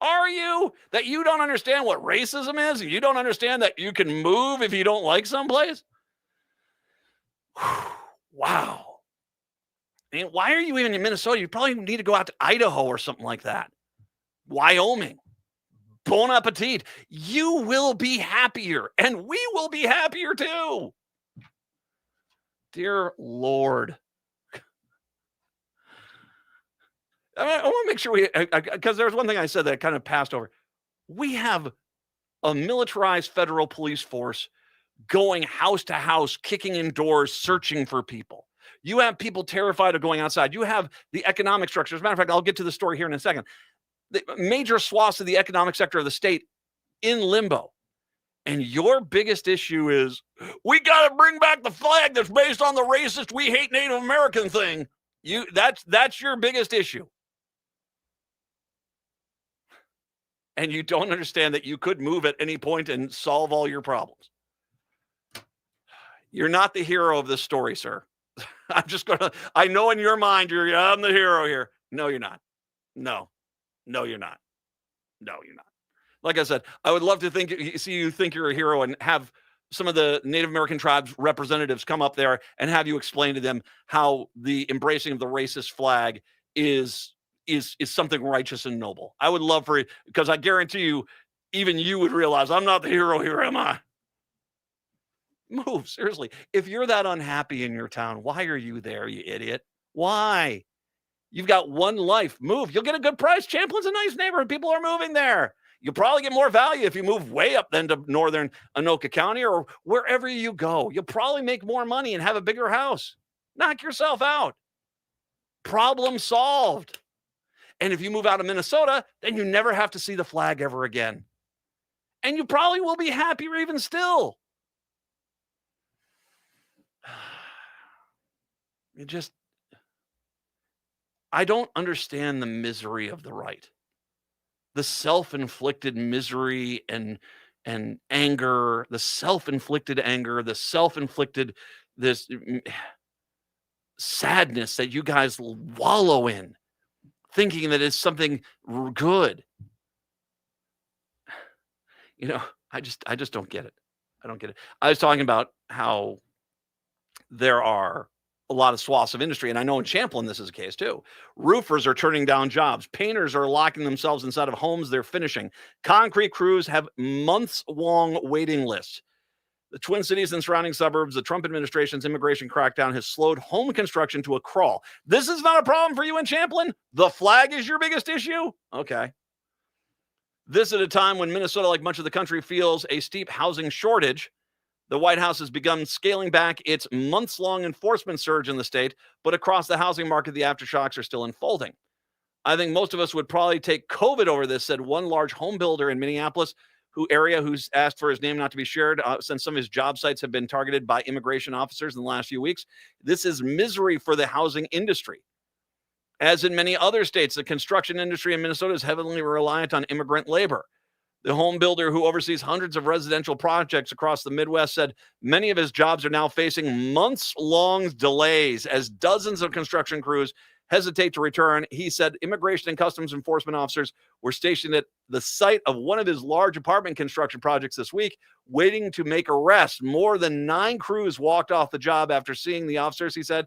Are you? That you don't understand what racism is? And you don't understand that you can move if you don't like someplace? Wow. And why are you even in Minnesota? You probably need to go out to Idaho or something like that. Wyoming. Bon appetit. You will be happier, and we will be happier too. Dear Lord. I want to make sure because there's one thing I said that I kind of passed over. We have a militarized federal police force going house to house, kicking in doors, searching for people. You have people terrified of going outside. You have the economic structure. As a matter of fact, I'll get to the story here in a second. The major swaths of the economic sector of the state in limbo. And your biggest issue is, we got to bring back the flag that's based on the racist, we hate Native American thing. That's your biggest issue. And you don't understand that you could move at any point and solve all your problems. You're not the hero of this story, sir. I know in your mind, I'm the hero here. No, you're not. No, you're not. No, you're not. Like I said, I would love to see you think you're a hero and have some of the Native American tribes representatives come up there and have you explain to them how the embracing of the racist flag is something righteous and noble. I would love for it, because I guarantee you, even you would realize I'm not the hero here, am I? Move, seriously. If you're that unhappy in your town, why are you there, you idiot? Why? You've got one life. Move. You'll get a good price. Champlin's a nice neighborhood. People are moving there. You'll probably get more value if you move way up then to northern Anoka County or wherever you go. You'll probably make more money and have a bigger house. Knock yourself out. Problem solved. And if you move out of Minnesota, then you never have to see the flag ever again. And you probably will be happier even still. I don't understand the misery of the right. The self-inflicted misery and anger, the self-inflicted anger, the self-inflicted this sadness that you guys wallow in, thinking that it's something good. I just don't get it. I don't get it. I was talking about how there are a lot of swaths of industry, and I know in Champlin this is the case too. Roofers are turning down jobs. Painters are locking themselves inside of homes they're finishing. Concrete crews have months-long waiting lists. The Twin Cities and surrounding suburbs, the Trump administration's immigration crackdown has slowed home construction to a crawl. This is not a problem for you in Champlin? The flag is your biggest issue? Okay. This at a time when Minnesota, like much of the country, feels a steep housing shortage. The White House has begun scaling back its months-long enforcement surge in the state, but across the housing market, the aftershocks are still unfolding. I think most of us would probably take COVID over this, said one large home builder in Minneapolis, who's asked for his name not to be shared since some of his job sites have been targeted by immigration officers in the last few weeks. This is misery for the housing industry. As in many other states, the construction industry in Minnesota is heavily reliant on immigrant labor. The home builder who oversees hundreds of residential projects across the Midwest said many of his jobs are now facing months-long delays as dozens of construction crews hesitate to return. He said Immigration and Customs Enforcement officers were stationed at the site of one of his large apartment construction projects this week, waiting to make arrests. More than 9 crews walked off the job after seeing the officers, he said.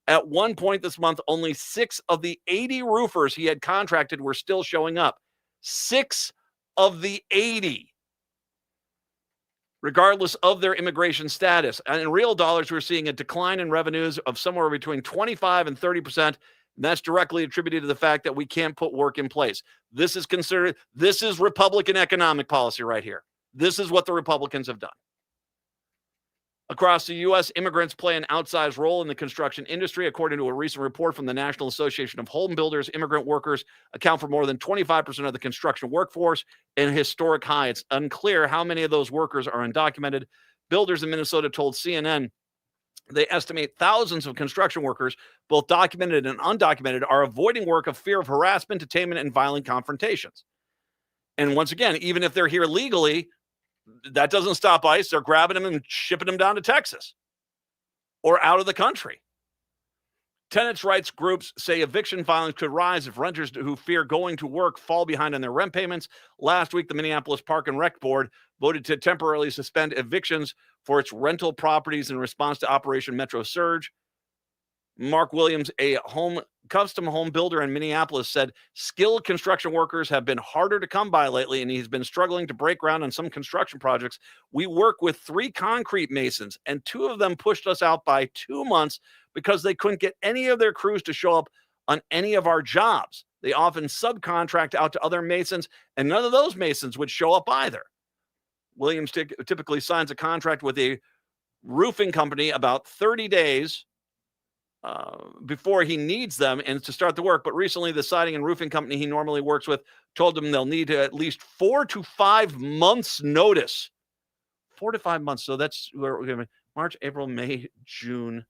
At one point this month, only 6 of the 80 roofers he had contracted were still showing up. 6 of the 80, regardless of their immigration status. And in real dollars, we're seeing a decline in revenues of somewhere between 25 and 30%. And that's directly attributed to the fact that we can't put work in place. This is Republican economic policy right here. This is what the Republicans have done. Across the U.S., immigrants play an outsized role in the construction industry. According to a recent report from the National Association of Home Builders, immigrant workers account for more than 25% of the construction workforce, an historic high. It's unclear how many of those workers are undocumented. Builders in Minnesota told CNN they estimate thousands of construction workers, both documented and undocumented, are avoiding work of fear of harassment, detainment, and violent confrontations. And once again, even if they're here legally, that doesn't stop ICE. They're grabbing them and shipping them down to Texas or out of the country. Tenants' rights groups say eviction violence could rise if renters who fear going to work fall behind on their rent payments. Last week, the Minneapolis Park and Rec Board voted to temporarily suspend evictions for its rental properties in response to Operation Metro Surge. Mark Williams, a custom home builder in Minneapolis, said skilled construction workers have been harder to come by lately, and he's been struggling to break ground on some construction projects. We work with 3 concrete masons, and 2 of them pushed us out by 2 months because they couldn't get any of their crews to show up on any of our jobs. They often subcontract out to other masons, and none of those masons would show up either. Williams typically signs a contract with a roofing company about 30 days before he needs them and to start the work. But recently, the siding and roofing company he normally works with told him they'll need at least 4 to 5 months notice. 4 to 5 months. So that's where we're going to March, April, May, June.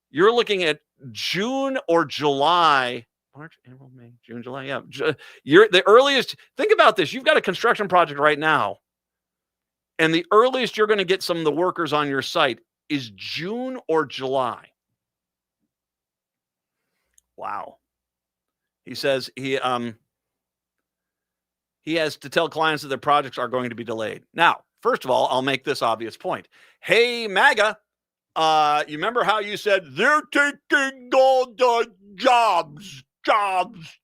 You're looking at June or July. March, April, May, June, July. Yeah. You're the earliest. Think about this. You've got a construction project right now, and the earliest you're going to get some of the workers on your site is June or July. Wow. He says he has to tell clients that their projects are going to be delayed. Now, first of all, I'll make this obvious point. Hey, MAGA, you remember how you said they're taking all the jobs?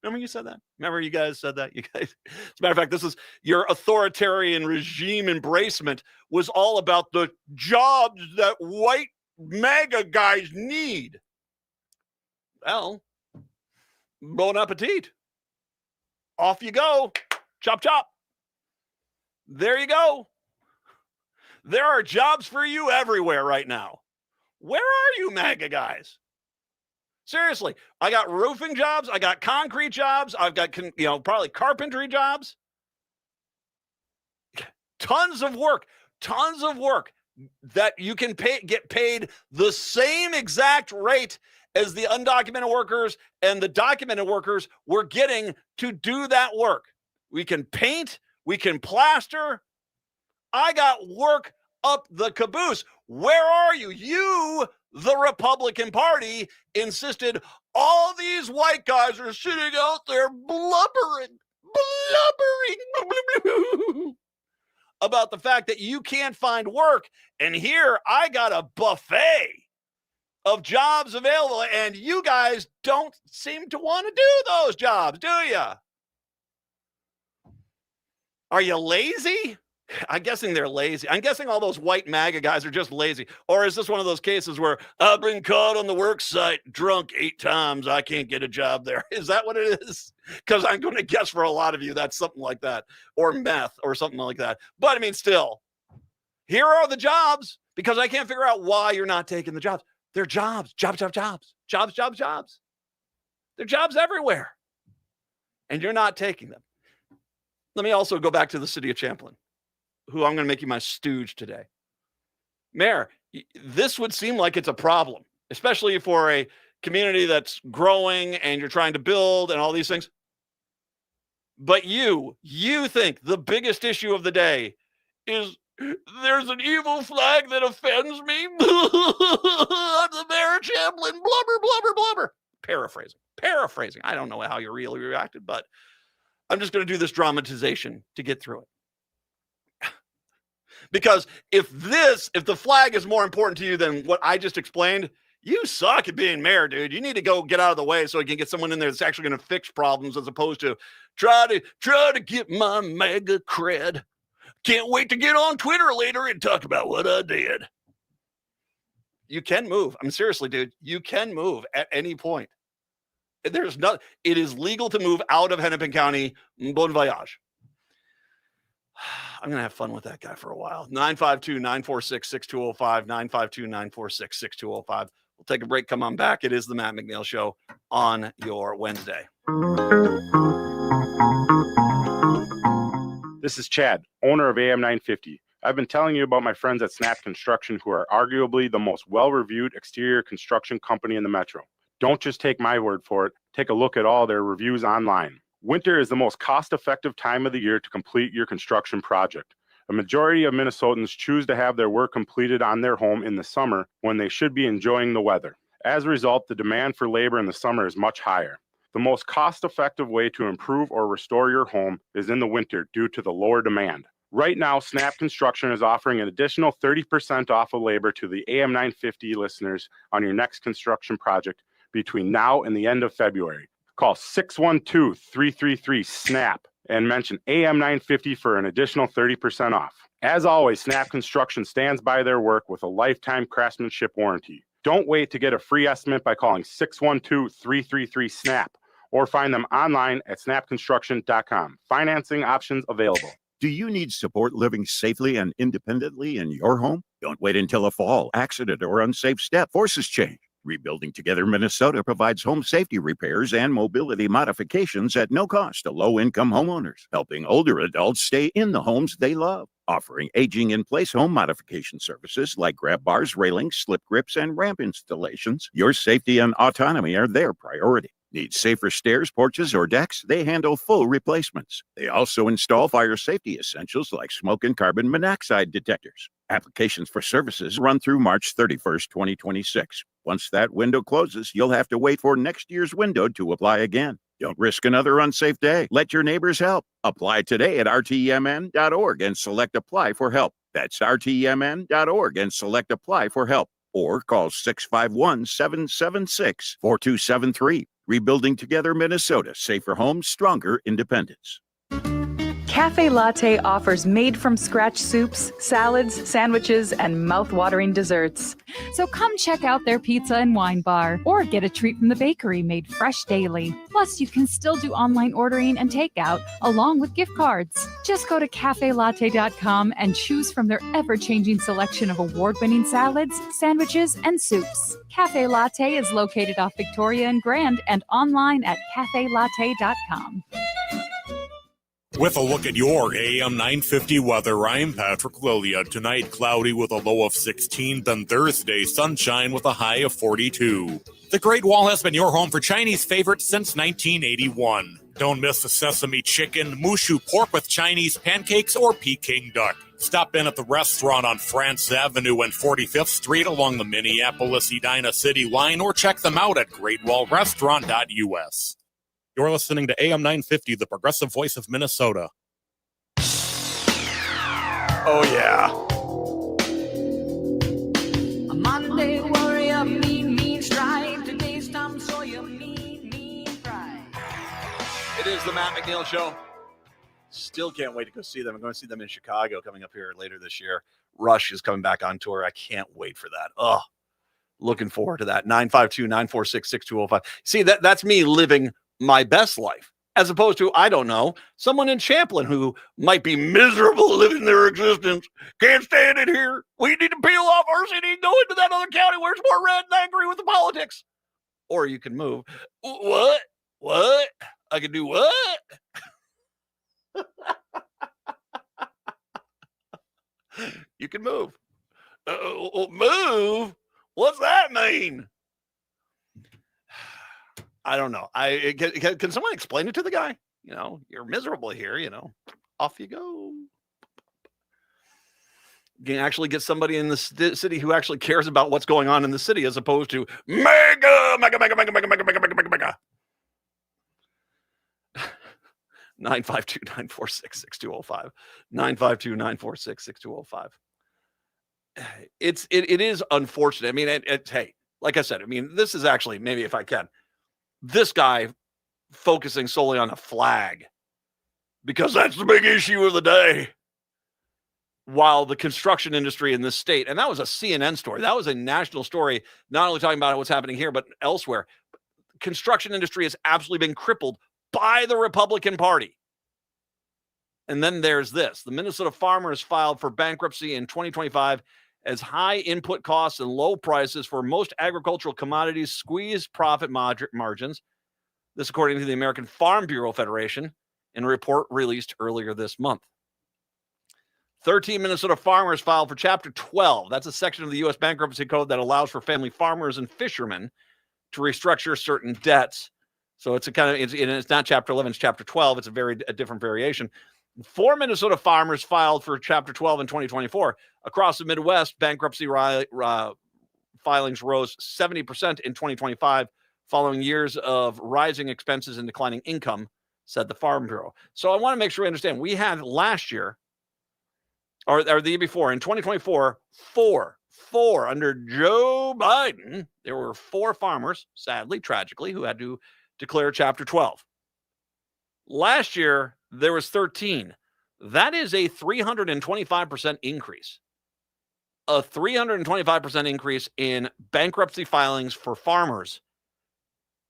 Remember you said that? Remember you guys said that? You guys. As a matter of fact, this is your authoritarian regime embracement was all about the jobs that white MAGA guys need. Well, bon appetit. Off you go. Chop, chop. There you go. There are jobs for you everywhere right now. Where are you, MAGA guys? Seriously, I got roofing jobs. I got concrete jobs. I've got, probably carpentry jobs. Tons of work that you can get paid the same exact rate as the undocumented workers and the documented workers were getting to do that work. We can paint, we can plaster. I got work up the caboose. Where are you? You, the Republican Party, insisted all these white guys are sitting out there blubbering about the fact that you can't find work. And here I got a buffet of jobs available, and you guys don't seem to want to do those jobs, do you? Are you lazy? I'm guessing they're lazy. I'm guessing all those white MAGA guys are just lazy. Or is this one of those cases where I've been caught on the work site drunk 8 times, I can't get a job there? Is that what it is? Because I'm going to guess for a lot of you that's something like that. Or meth or something like that. But I mean, still, here are the jobs, because I can't figure out why you're not taking the jobs. They're jobs. Jobs. They're jobs everywhere. And you're not taking them. Let me also go back to the city of Champlin, who I'm going to make you my stooge today. Mayor, this would seem like it's a problem, especially for a community that's growing and you're trying to build and all these things. But you think the biggest issue of the day is there's an evil flag that offends me. I'm the mayor of Champlin. Blubber, blubber, blubber. Paraphrasing. I don't know how you really reacted, but I'm just going to do this dramatization to get through it. Because if the flag is more important to you than what I just explained, you suck at being mayor, dude. You need to go get out of the way so you can get someone in there that's actually going to fix problems, as opposed to try to get my mega cred. Can't wait to get on Twitter later and talk about what I did. You can move. I mean, seriously, dude, you can move at any point. It is legal to move out of Hennepin County. Bon voyage. I'm going to have fun with that guy for a while. 952-946-6205, 952-946-6205. We'll take a break. Come on back. It is the Matt McNeil Show on your Wednesday. This is Chad, owner of AM 950. I've been telling you about my friends at Snap Construction, who are arguably the most well-reviewed exterior construction company in the metro. Don't just take my word for it. Take a look at all their reviews online. Winter is the most cost-effective time of the year to complete your construction project. A majority of Minnesotans choose to have their work completed on their home in the summer when they should be enjoying the weather. As a result, the demand for labor in the summer is much higher. The most cost-effective way to improve or restore your home is in the winter due to the lower demand. Right now, Snap Construction is offering an additional 30% off of labor to the AM 950 listeners on your next construction project between now and the end of February. Call 612-333-SNAP and mention AM 950 for an additional 30% off. As always, Snap Construction stands by their work with a lifetime craftsmanship warranty. Don't wait to get a free estimate by calling 612-333-SNAP or find them online at snapconstruction.com. Financing options available. Do you need support living safely and independently in your home? Don't wait until a fall, accident, or unsafe step forces change. Rebuilding Together Minnesota provides home safety repairs and mobility modifications at no cost to low-income homeowners, helping older adults stay in the homes they love. Offering aging-in-place home modification services like grab bars, railings, slip grips, and ramp installations, your safety and autonomy are their priority. Need safer stairs, porches, or decks? They handle full replacements. They also install fire safety essentials like smoke and carbon monoxide detectors. Applications for services run through March 31st, 2026. Once that window closes, you'll have to wait for next year's window to apply again. Don't risk another unsafe day. Let your neighbors help. Apply today at rtmn.org and select Apply for Help. That's rtmn.org and select Apply for Help. Or call 651-776-4273. Rebuilding Together Minnesota. Safer homes, stronger independence. Cafe Latte offers made-from-scratch soups, salads, sandwiches, and mouth-watering desserts. So come check out their pizza and wine bar, or get a treat from the bakery made fresh daily. Plus, you can still do online ordering and takeout, along with gift cards. Just go to cafelatte.com and choose from their ever-changing selection of award-winning salads, sandwiches, and soups. Cafe Latte is located off Victoria and Grand and online at cafelatte.com. With a look at your AM 950 weather, I'm Patrick Lilia. Tonight, cloudy with a low of 16, then Thursday, sunshine with a high of 42. The Great Wall has been your home for Chinese favorites since 1981. Don't miss the sesame chicken, mushu pork with Chinese pancakes, or Peking duck. Stop in at the restaurant on France Avenue and 45th Street along the Minneapolis-Edina City line, or check them out at greatwallrestaurant.us. You're listening to AM 950, the progressive voice of Minnesota. Oh, yeah. A Monday warrior, mean strike. Today's Tom Sawyer, mean pride. It is the Matt McNeil Show. Still can't wait to go see them. I'm going to see them in Chicago coming up here later this year. Rush is coming back on tour. I can't wait for that. Oh, looking forward to that. 952-946-6205. See, that's me living my best life. As opposed to, I don't know, someone in Champlin who might be miserable living their existence. Can't stand it here. We need to peel off our city and go into that other county where it's more red, and I agree with the politics. Or you can move. What? What? I can do what? You can move. Move? What's that mean? I don't know. Can someone explain it to the guy? You know, you're miserable here, you know. Off you go. You can actually get somebody in the city who actually cares about what's going on in the city as opposed to mega. 952-946-6205. 952-946-6205. It is unfortunate. I mean, hey, like I said, I mean, this is actually, maybe if I can, this guy focusing solely on a flag because that's the big issue of the day. While the construction industry in this state, and that was a CNN story, that was a national story, not only talking about what's happening here, but elsewhere. Construction industry has absolutely been crippled by the Republican Party. And then there's this. The Minnesota farmers filed for bankruptcy in 2025 as high input costs and low prices for most agricultural commodities squeeze profit margins. This according to the American Farm Bureau Federation in a report released earlier this month. 13 Minnesota farmers filed for Chapter 12. That's a section of the U.S. bankruptcy code that allows for family farmers and fishermen to restructure certain debts. So it's a kind of, it's not Chapter 11, it's Chapter 12. It's a different variation. 4 Minnesota farmers filed for Chapter 12 in 2024. Across the Midwest, bankruptcy filings rose 70% in 2025, following years of rising expenses and declining income, said the Farm Bureau. So I want to make sure we understand. We had last year, or the year before, in 2024, four under Joe Biden, there were 4 farmers, sadly, tragically, who had to declare Chapter 12. Last year, there was 13. That is a 325% increase. A 325% increase in bankruptcy filings for farmers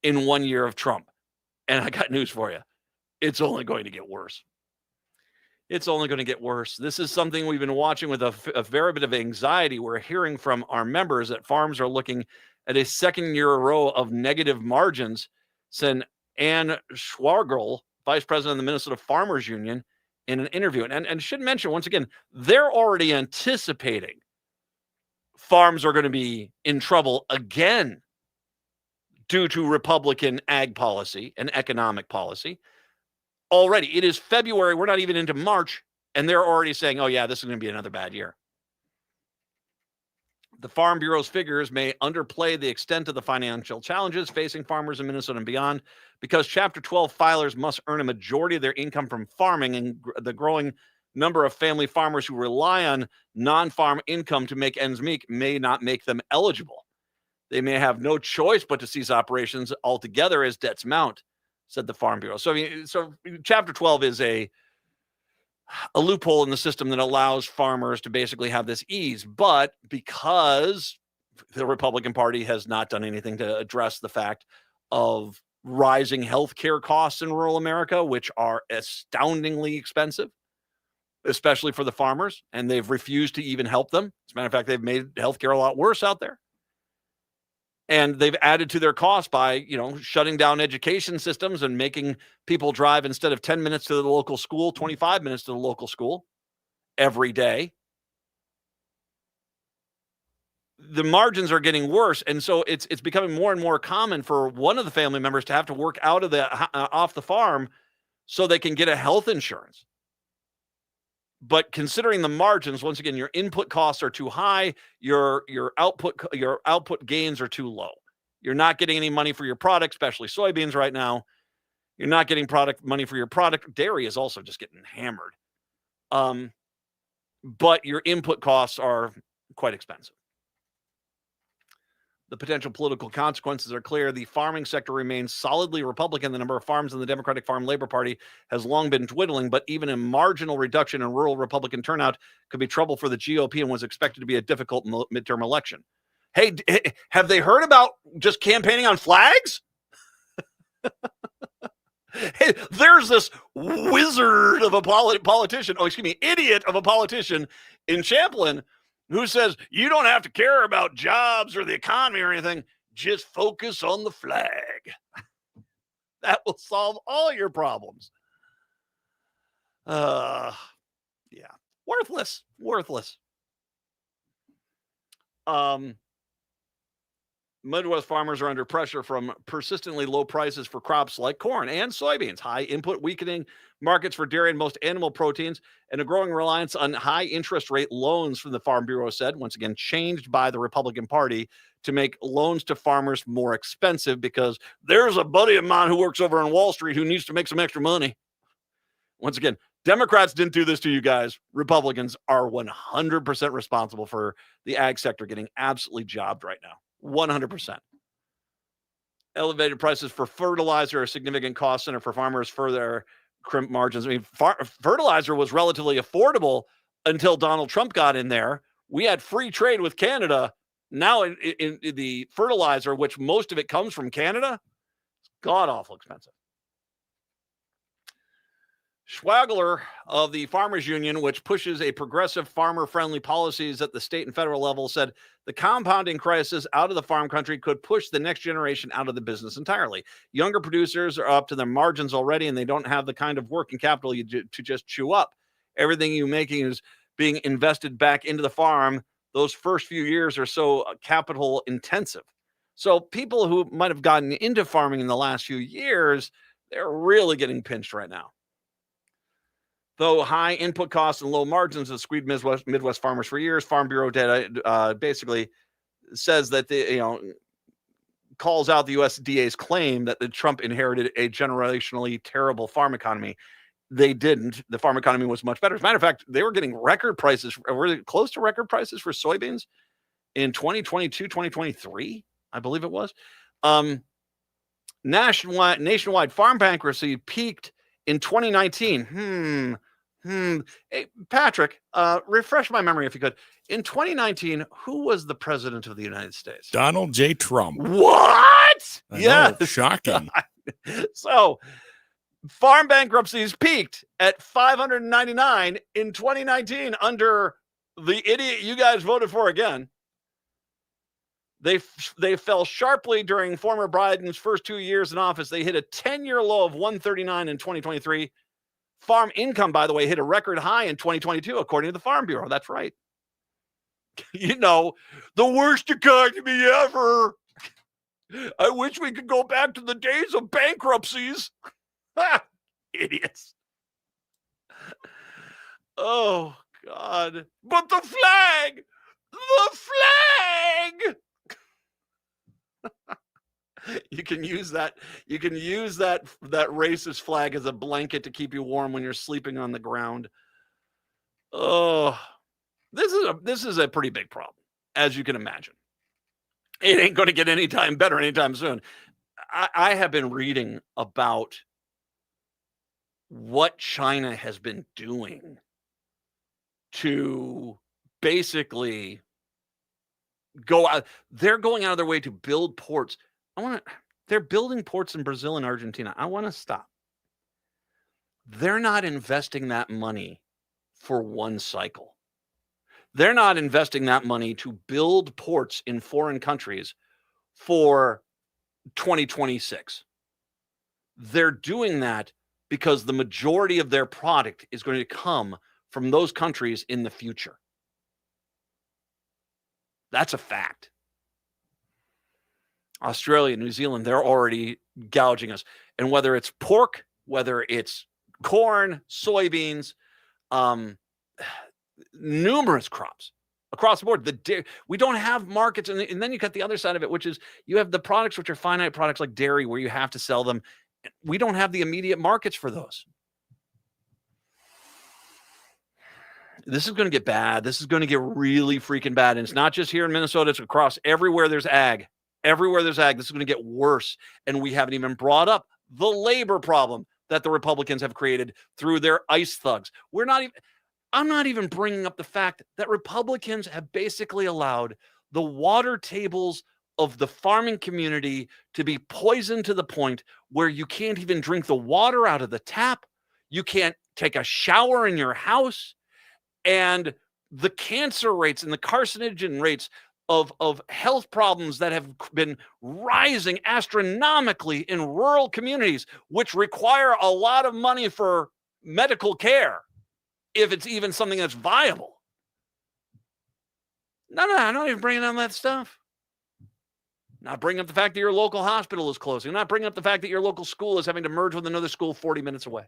in 1 year of Trump. And I got news for you. It's only going to get worse. It's only going to get worse. This is something we've been watching with a very bit of anxiety. We're hearing from our members that farms are looking at a second year in a row of negative margins, said Ann Schwargel, vice president of the Minnesota Farmers Union, in an interview. And should mention, once again, they're already anticipating farms are going to be in trouble again due to Republican ag policy and economic policy. Already, it is February. We're not even into March, and they're already saying, oh, yeah, this is going to be another bad year. The Farm Bureau's figures may underplay the extent of the financial challenges facing farmers in Minnesota and beyond, because Chapter 12 filers must earn a majority of their income from farming, and the growing number of family farmers who rely on non-farm income to make ends meet may not make them eligible. They may have no choice but to cease operations altogether as debts mount, said the Farm Bureau. So Chapter 12 is a loophole in the system that allows farmers to basically have this ease. But because the Republican Party has not done anything to address the fact of rising healthcare costs in rural America, which are astoundingly expensive, especially for the farmers, and they've refused to even help them. As a matter of fact, they've made healthcare a lot worse out there. And they've added to their costs by, shutting down education systems and making people drive, instead of 10 minutes to the local school, 25 minutes to the local school every day. The margins are getting worse. And so it's becoming more and more common for one of the family members to have to work out of off the farm so they can get a health insurance. But considering the margins, once again, your input costs are too high, your output gains are too low. You're not getting any money for your product, especially soybeans right now. You're not getting money for your product. Dairy is also just getting hammered. But your input costs are quite expensive. The potential political consequences are clear. The farming sector remains solidly Republican. The number of farms in the Democratic Farm Labor Party has long been dwindling, but even a marginal reduction in rural Republican turnout could be trouble for the GOP and was expected to be a difficult midterm election. Hey, have they heard about just campaigning on flags? Hey, there's this wizard of a politician, idiot of a politician in Champlin who says you don't have to care about jobs or the economy or anything. Just focus on the flag. That will solve all your problems. Yeah. Worthless. Midwest farmers are under pressure from persistently low prices for crops like corn and soybeans, high input weakening markets for dairy and most animal proteins, and a growing reliance on high interest rate loans from the Farm Bureau said, once again, changed by the Republican Party to make loans to farmers more expensive because there's a buddy of mine who works over on Wall Street who needs to make some extra money. Once again, Democrats didn't do this to you guys. Republicans are 100% responsible for the ag sector getting absolutely jobbed right now. 100%. Elevated prices for fertilizer are a significant cost center for farmers, further crimp margins. I mean, fertilizer was relatively affordable until Donald Trump got in there. We had free trade with Canada. Now in the fertilizer, which most of it comes from Canada, it's god-awful expensive. Schwagler of the Farmers Union, which pushes a progressive farmer-friendly policies at the state and federal level, said the compounding crisis out of the farm country could push the next generation out of the business entirely. Younger producers are up to their margins already, and they don't have the kind of working capital to just chew up. Everything you're making is being invested back into the farm. Those first few years are so capital intensive. So people who might have gotten into farming in the last few years, they're really getting pinched right now. Though high input costs and low margins have squeezed Midwest farmers for years, Farm Bureau data basically says that calls out the USDA's claim that the Trump inherited a generationally terrible farm economy. They didn't. The farm economy was much better. As a matter of fact, they were getting record prices. Were close to record prices for soybeans in 2022, 2023, I believe it was. Nationwide farm bankruptcy peaked in 2019. Hey, Patrick, refresh my memory if you could. In 2019, who was the president of the United States? Donald J. Trump. What? Yeah, shocking. So, farm bankruptcies peaked at 599 in 2019 under the idiot you guys voted for again. They fell sharply during former Biden's first 2 years in office. They hit a 10-year low of 139 in 2023. Farm income, by the way, hit a record high in 2022, according to the Farm Bureau. That's right. The worst economy ever. I wish we could go back to the days of bankruptcies. Idiots. Oh, God. But the flag! The flag! You can use that racist flag as a blanket to keep you warm when you're sleeping on the ground. Oh, this is a pretty big problem, as you can imagine. It ain't going to get any better anytime soon. I have been reading about what China has been doing to basically go out. They're going out of their way to build ports. They're building ports in Brazil and Argentina. I want to stop. They're not investing that money for one cycle. They're not investing that money to build ports in foreign countries for 2026. They're doing that because the majority of their product is going to come from those countries in the future. That's a fact. Australia, New Zealand, they're already gouging us. And whether it's pork, whether it's corn, soybeans, numerous crops across the board. We don't have markets. And then you got the other side of it, which is you have the products which are finite products like dairy where you have to sell them. We don't have the immediate markets for those. This is going to get bad. This is going to get really freaking bad. And it's not just here in Minnesota. It's across everywhere there's ag. Everywhere there's ag, this is going to get worse. And we haven't even brought up the labor problem that the Republicans have created through their ICE thugs. I'm not even bringing up the fact that Republicans have basically allowed the water tables of the farming community to be poisoned to the point where you can't even drink the water out of the tap. You can't take a shower in your house. And the cancer rates and the carcinogen rates of health problems that have been rising astronomically in rural communities, which require a lot of money for medical care, if it's even something that's viable. No, I'm not even bringing on that stuff. Not bringing up the fact that your local hospital is closing. Not bringing up the fact that your local school is having to merge with another school 40 minutes away.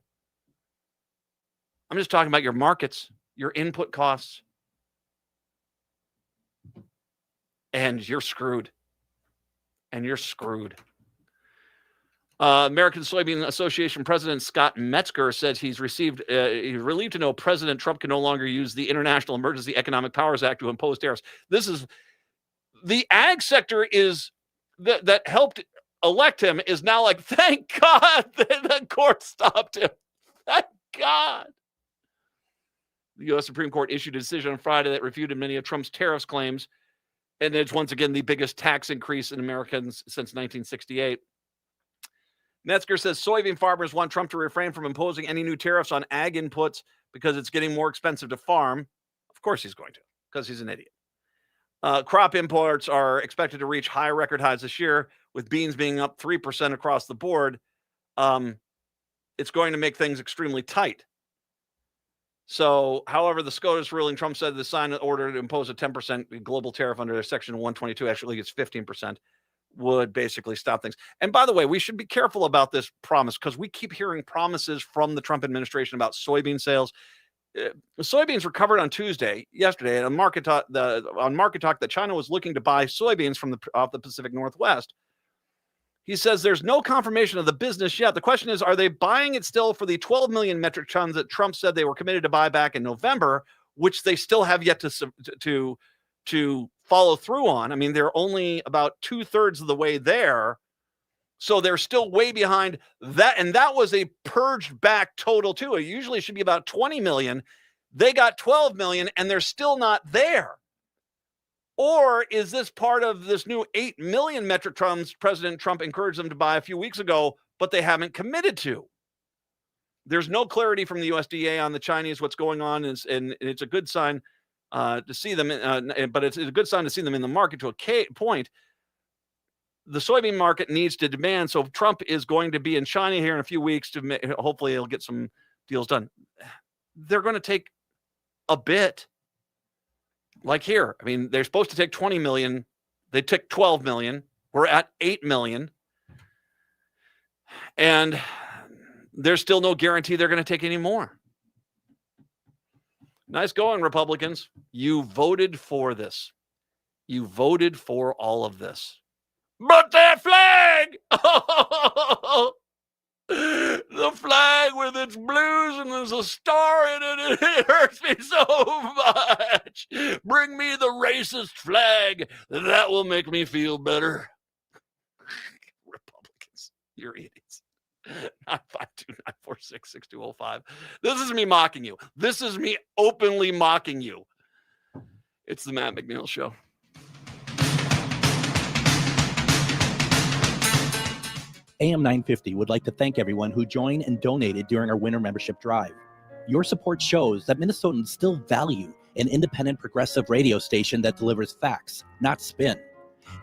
I'm just talking about your markets, your input costs. And you're screwed. And you're screwed. American Soybean Association President Scott Metzger says he's relieved to know President Trump can no longer use the International Emergency Economic Powers Act to impose tariffs. This is the ag sector is that helped elect him is now like, thank God that the court stopped him. Thank God. The U.S. Supreme Court issued a decision on Friday that refuted many of Trump's tariffs claims. And it's once again the biggest tax increase in Americans since 1968. Metzger says soybean farmers want Trump to refrain from imposing any new tariffs on ag inputs because it's getting more expensive to farm. Of course he's going to, because he's an idiot. Crop imports are expected to reach high record highs this year, with beans being up 3% across the board. It's going to make things extremely tight. So, however, the SCOTUS ruling, Trump said the sign an order to impose a 10% global tariff under Section 122, actually it's 15%, would basically stop things. And by the way, we should be careful about this promise because we keep hearing promises from the Trump administration about soybean sales. Soybeans recovered on yesterday, on Market Talk that China was looking to buy soybeans from off the Pacific Northwest. He says there's no confirmation of the business yet. The question is, are they buying it still for the 12 million metric tons that Trump said they were committed to buy back in November, which they still have yet to follow through on? I mean, they're only about 2/3 of the way there. So they're still way behind that. And that was a purged back total too. It usually should be about 20 million. They got 12 million and they're still not there. Or is this part of this new 8 million metric tons President Trump encouraged them to buy a few weeks ago, but they haven't committed to? There's no clarity from the USDA on the Chinese, what's going on, and it's a good sign to see them, but it's a good sign to see them in the market to a point. The soybean market needs to demand, so Trump is going to be in China here in a few weeks to hopefully he'll get some deals done. They're going to take a bit. Like here, I mean, they're supposed to take 20 million. They took 12 million. We're at 8 million. And there's still no guarantee they're going to take any more. Nice going, Republicans. You voted for this. You voted for all of this. But that flag! The flag with its blues and there's a star in it, and it hurts me so much. Bring me the racist flag. That will make me feel better. Republicans, you're idiots. 952-946-6205. This is me mocking you. This is me openly mocking you. It's the Matt McNeil Show. AM 950 would like to thank everyone who joined and donated during our winter membership drive. Your support shows that Minnesotans still value an independent progressive radio station that delivers facts, not spin.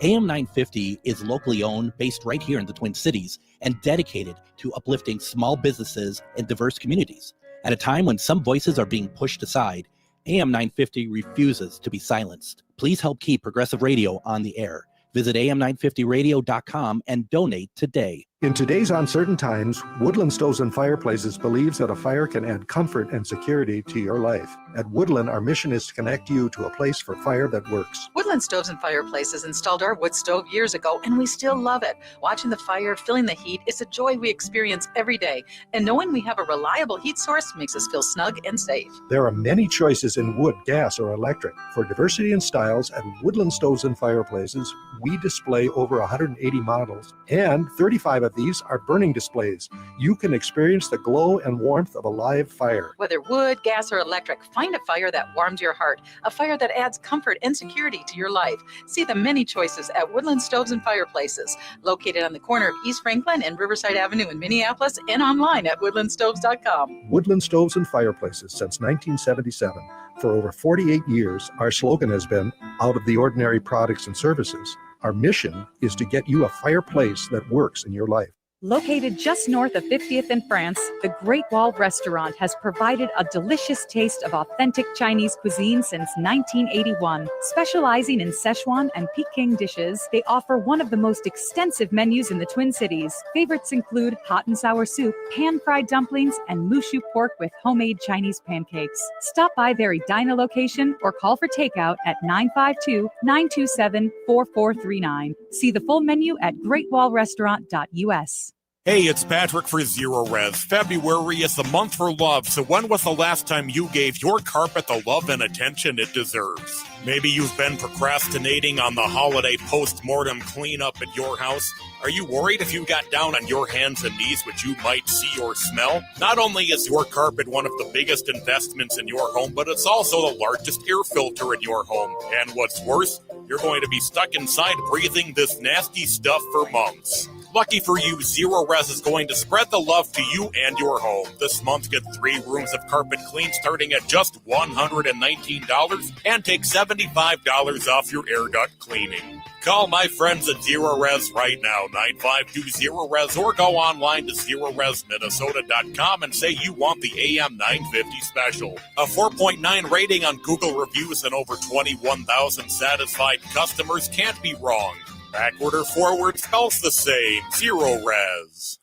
AM 950 is locally owned, based right here in the Twin Cities, and dedicated to uplifting small businesses and diverse communities. At a time when some voices are being pushed aside, AM 950 refuses to be silenced. Please help keep progressive radio on the air. Visit am950radio.com and donate today. In today's uncertain times, Woodland Stoves and Fireplaces believes that a fire can add comfort and security to your life. At Woodland, our mission is to connect you to a place for fire that works. Woodland Stoves and Fireplaces installed our wood stove years ago, and we still love it. Watching the fire, feeling the heat, is a joy we experience every day. And knowing we have a reliable heat source makes us feel snug and safe. There are many choices in wood, gas, or electric. For diversity and styles, at Woodland Stoves and Fireplaces, we display over 180 models, and 35 of of these are burning displays. You can experience the glow and warmth of a live fire. Whether wood, gas, or electric, find a fire that warms your heart, a fire that adds comfort and security to your life. See the many choices at Woodland Stoves and Fireplaces, located on the corner of East Franklin and Riverside Avenue in Minneapolis, and online at woodlandstoves.com. Woodland Stoves and Fireplaces since 1977. For over 48 years, our slogan has been out of the ordinary products and services. Our mission is to get you a fireplace that works in your life. Located just north of 50th in France, the Great Wall Restaurant has provided a delicious taste of authentic Chinese cuisine since 1981. Specializing in Szechuan and Peking dishes, they offer one of the most extensive menus in the Twin Cities. Favorites include hot and sour soup, pan-fried dumplings, and mushu pork with homemade Chinese pancakes. Stop by their Edina location or call for takeout at 952-927-4439. See the full menu at greatwallrestaurant.us. Hey, it's Patrick for Zero Res. February is the month for love, so when was the last time you gave your carpet the love and attention it deserves? Maybe you've been procrastinating on the holiday post-mortem cleanup at your house. Are you worried if you got down on your hands and knees what you might see or smell? Not only is your carpet one of the biggest investments in your home, but it's also the largest air filter in your home. And what's worse, you're going to be stuck inside breathing this nasty stuff for months. Lucky for you, Zero Res is going to spread the love to you and your home. This month, get 3 rooms of carpet clean starting at just $119 and take $75 off your air duct cleaning. Call my friends at Zero Res right now, 952-ZERO-RES, or go online to ZeroResMinnesota.com and say you want the AM 950 special. A 4.9 rating on Google reviews and over 21,000 satisfied customers can't be wrong. Backward or forward spells the same. Zero Res.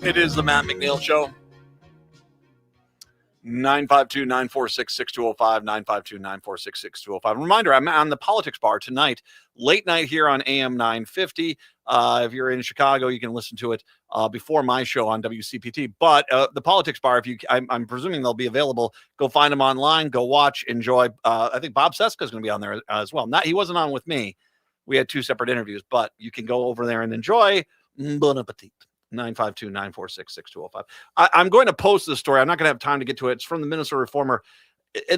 It is the Matt McNeil Show. 952-946-6205, 952-946-6205. Reminder, I'm on the Politics Bar tonight, late night here on AM 950. If you're in Chicago, you can listen to it before my show on WCPT. But the Politics Bar, I'm presuming they'll be available. Go find them online. Go watch, enjoy. I think Bob Seska is going to be on there as well. He wasn't on with me. We had 2 separate interviews, but you can go over there and enjoy. Bon appetit. 952-946-6205. I'm going to post this story. I'm not going to have time to get to it. It's from the Minnesota Reformer.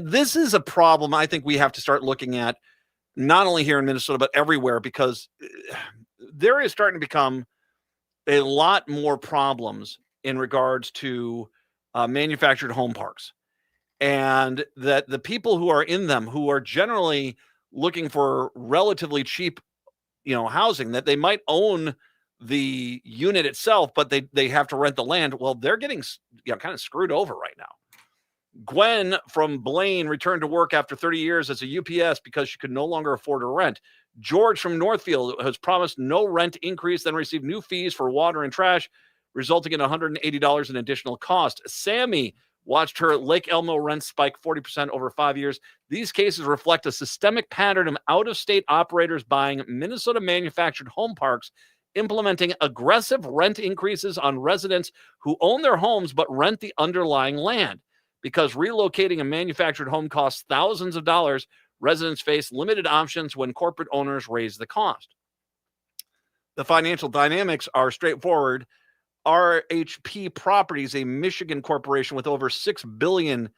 This is a problem I think we have to start looking at, not only here in Minnesota, but everywhere, because there is starting to become a lot more problems in regards to manufactured home parks. And that the people who are in them, who are generally looking for relatively cheap, housing, that they might own the unit itself, but they have to rent the land. Well, they're getting kind of screwed over right now. Gwen from Blaine returned to work after 30 years as a UPS because she could no longer afford her rent. George from Northfield has promised no rent increase, then received new fees for water and trash, resulting in $180 in additional cost. Sammy watched her Lake Elmo rent spike 40% over 5 years. These cases reflect a systemic pattern of out-of-state operators buying Minnesota manufactured home parks, implementing aggressive rent increases on residents who own their homes but rent the underlying land. Because relocating a manufactured home costs thousands of dollars, residents face limited options when corporate owners raise the cost. The financial dynamics are straightforward. RHP Properties, a Michigan corporation with over $6 billion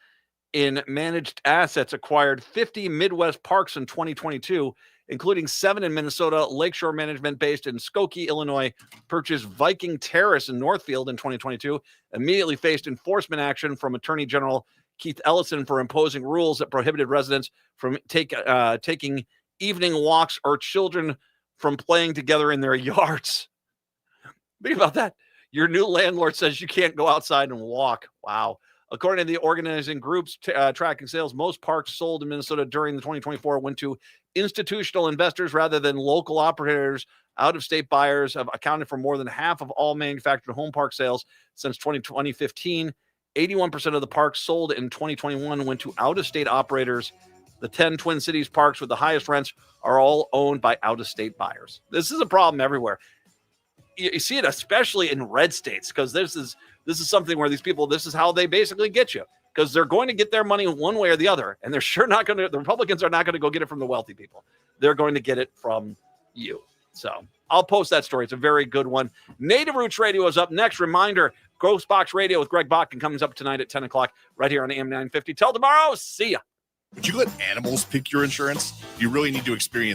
in managed assets, acquired 50 Midwest parks in 2022, including 7 in Minnesota. Lakeshore Management, based in Skokie, Illinois, purchased Viking Terrace in Northfield in 2022, immediately faced enforcement action from Attorney General Keith Ellison for imposing rules that prohibited residents from taking evening walks or children from playing together in their yards. Think about that. Your new landlord says you can't go outside and walk. Wow. According to the organizing groups tracking sales, most parks sold in Minnesota during the 2024 went to institutional investors rather than local operators. Out-of-state buyers have accounted for more than half of all manufactured home park sales since 2015. 81% of the parks sold in 2021 went to out-of-state operators. The 10 Twin Cities parks with the highest rents are all owned by out-of-state buyers. This is a problem everywhere. You see it especially in red states, because this is something where these people, this is how they basically get you. because they're going to get their money one way or the other. And they're sure not going to, the Republicans are not going to go get it from the wealthy people. They're going to get it from you. So I'll post that story. It's a very good one. Native Roots Radio is up next. Reminder, Ghost Box Radio with Greg Bachman comes up tonight at 10 o'clock right here on AM 950. Till tomorrow, see ya. Would you let animals pick your insurance? You really need to experience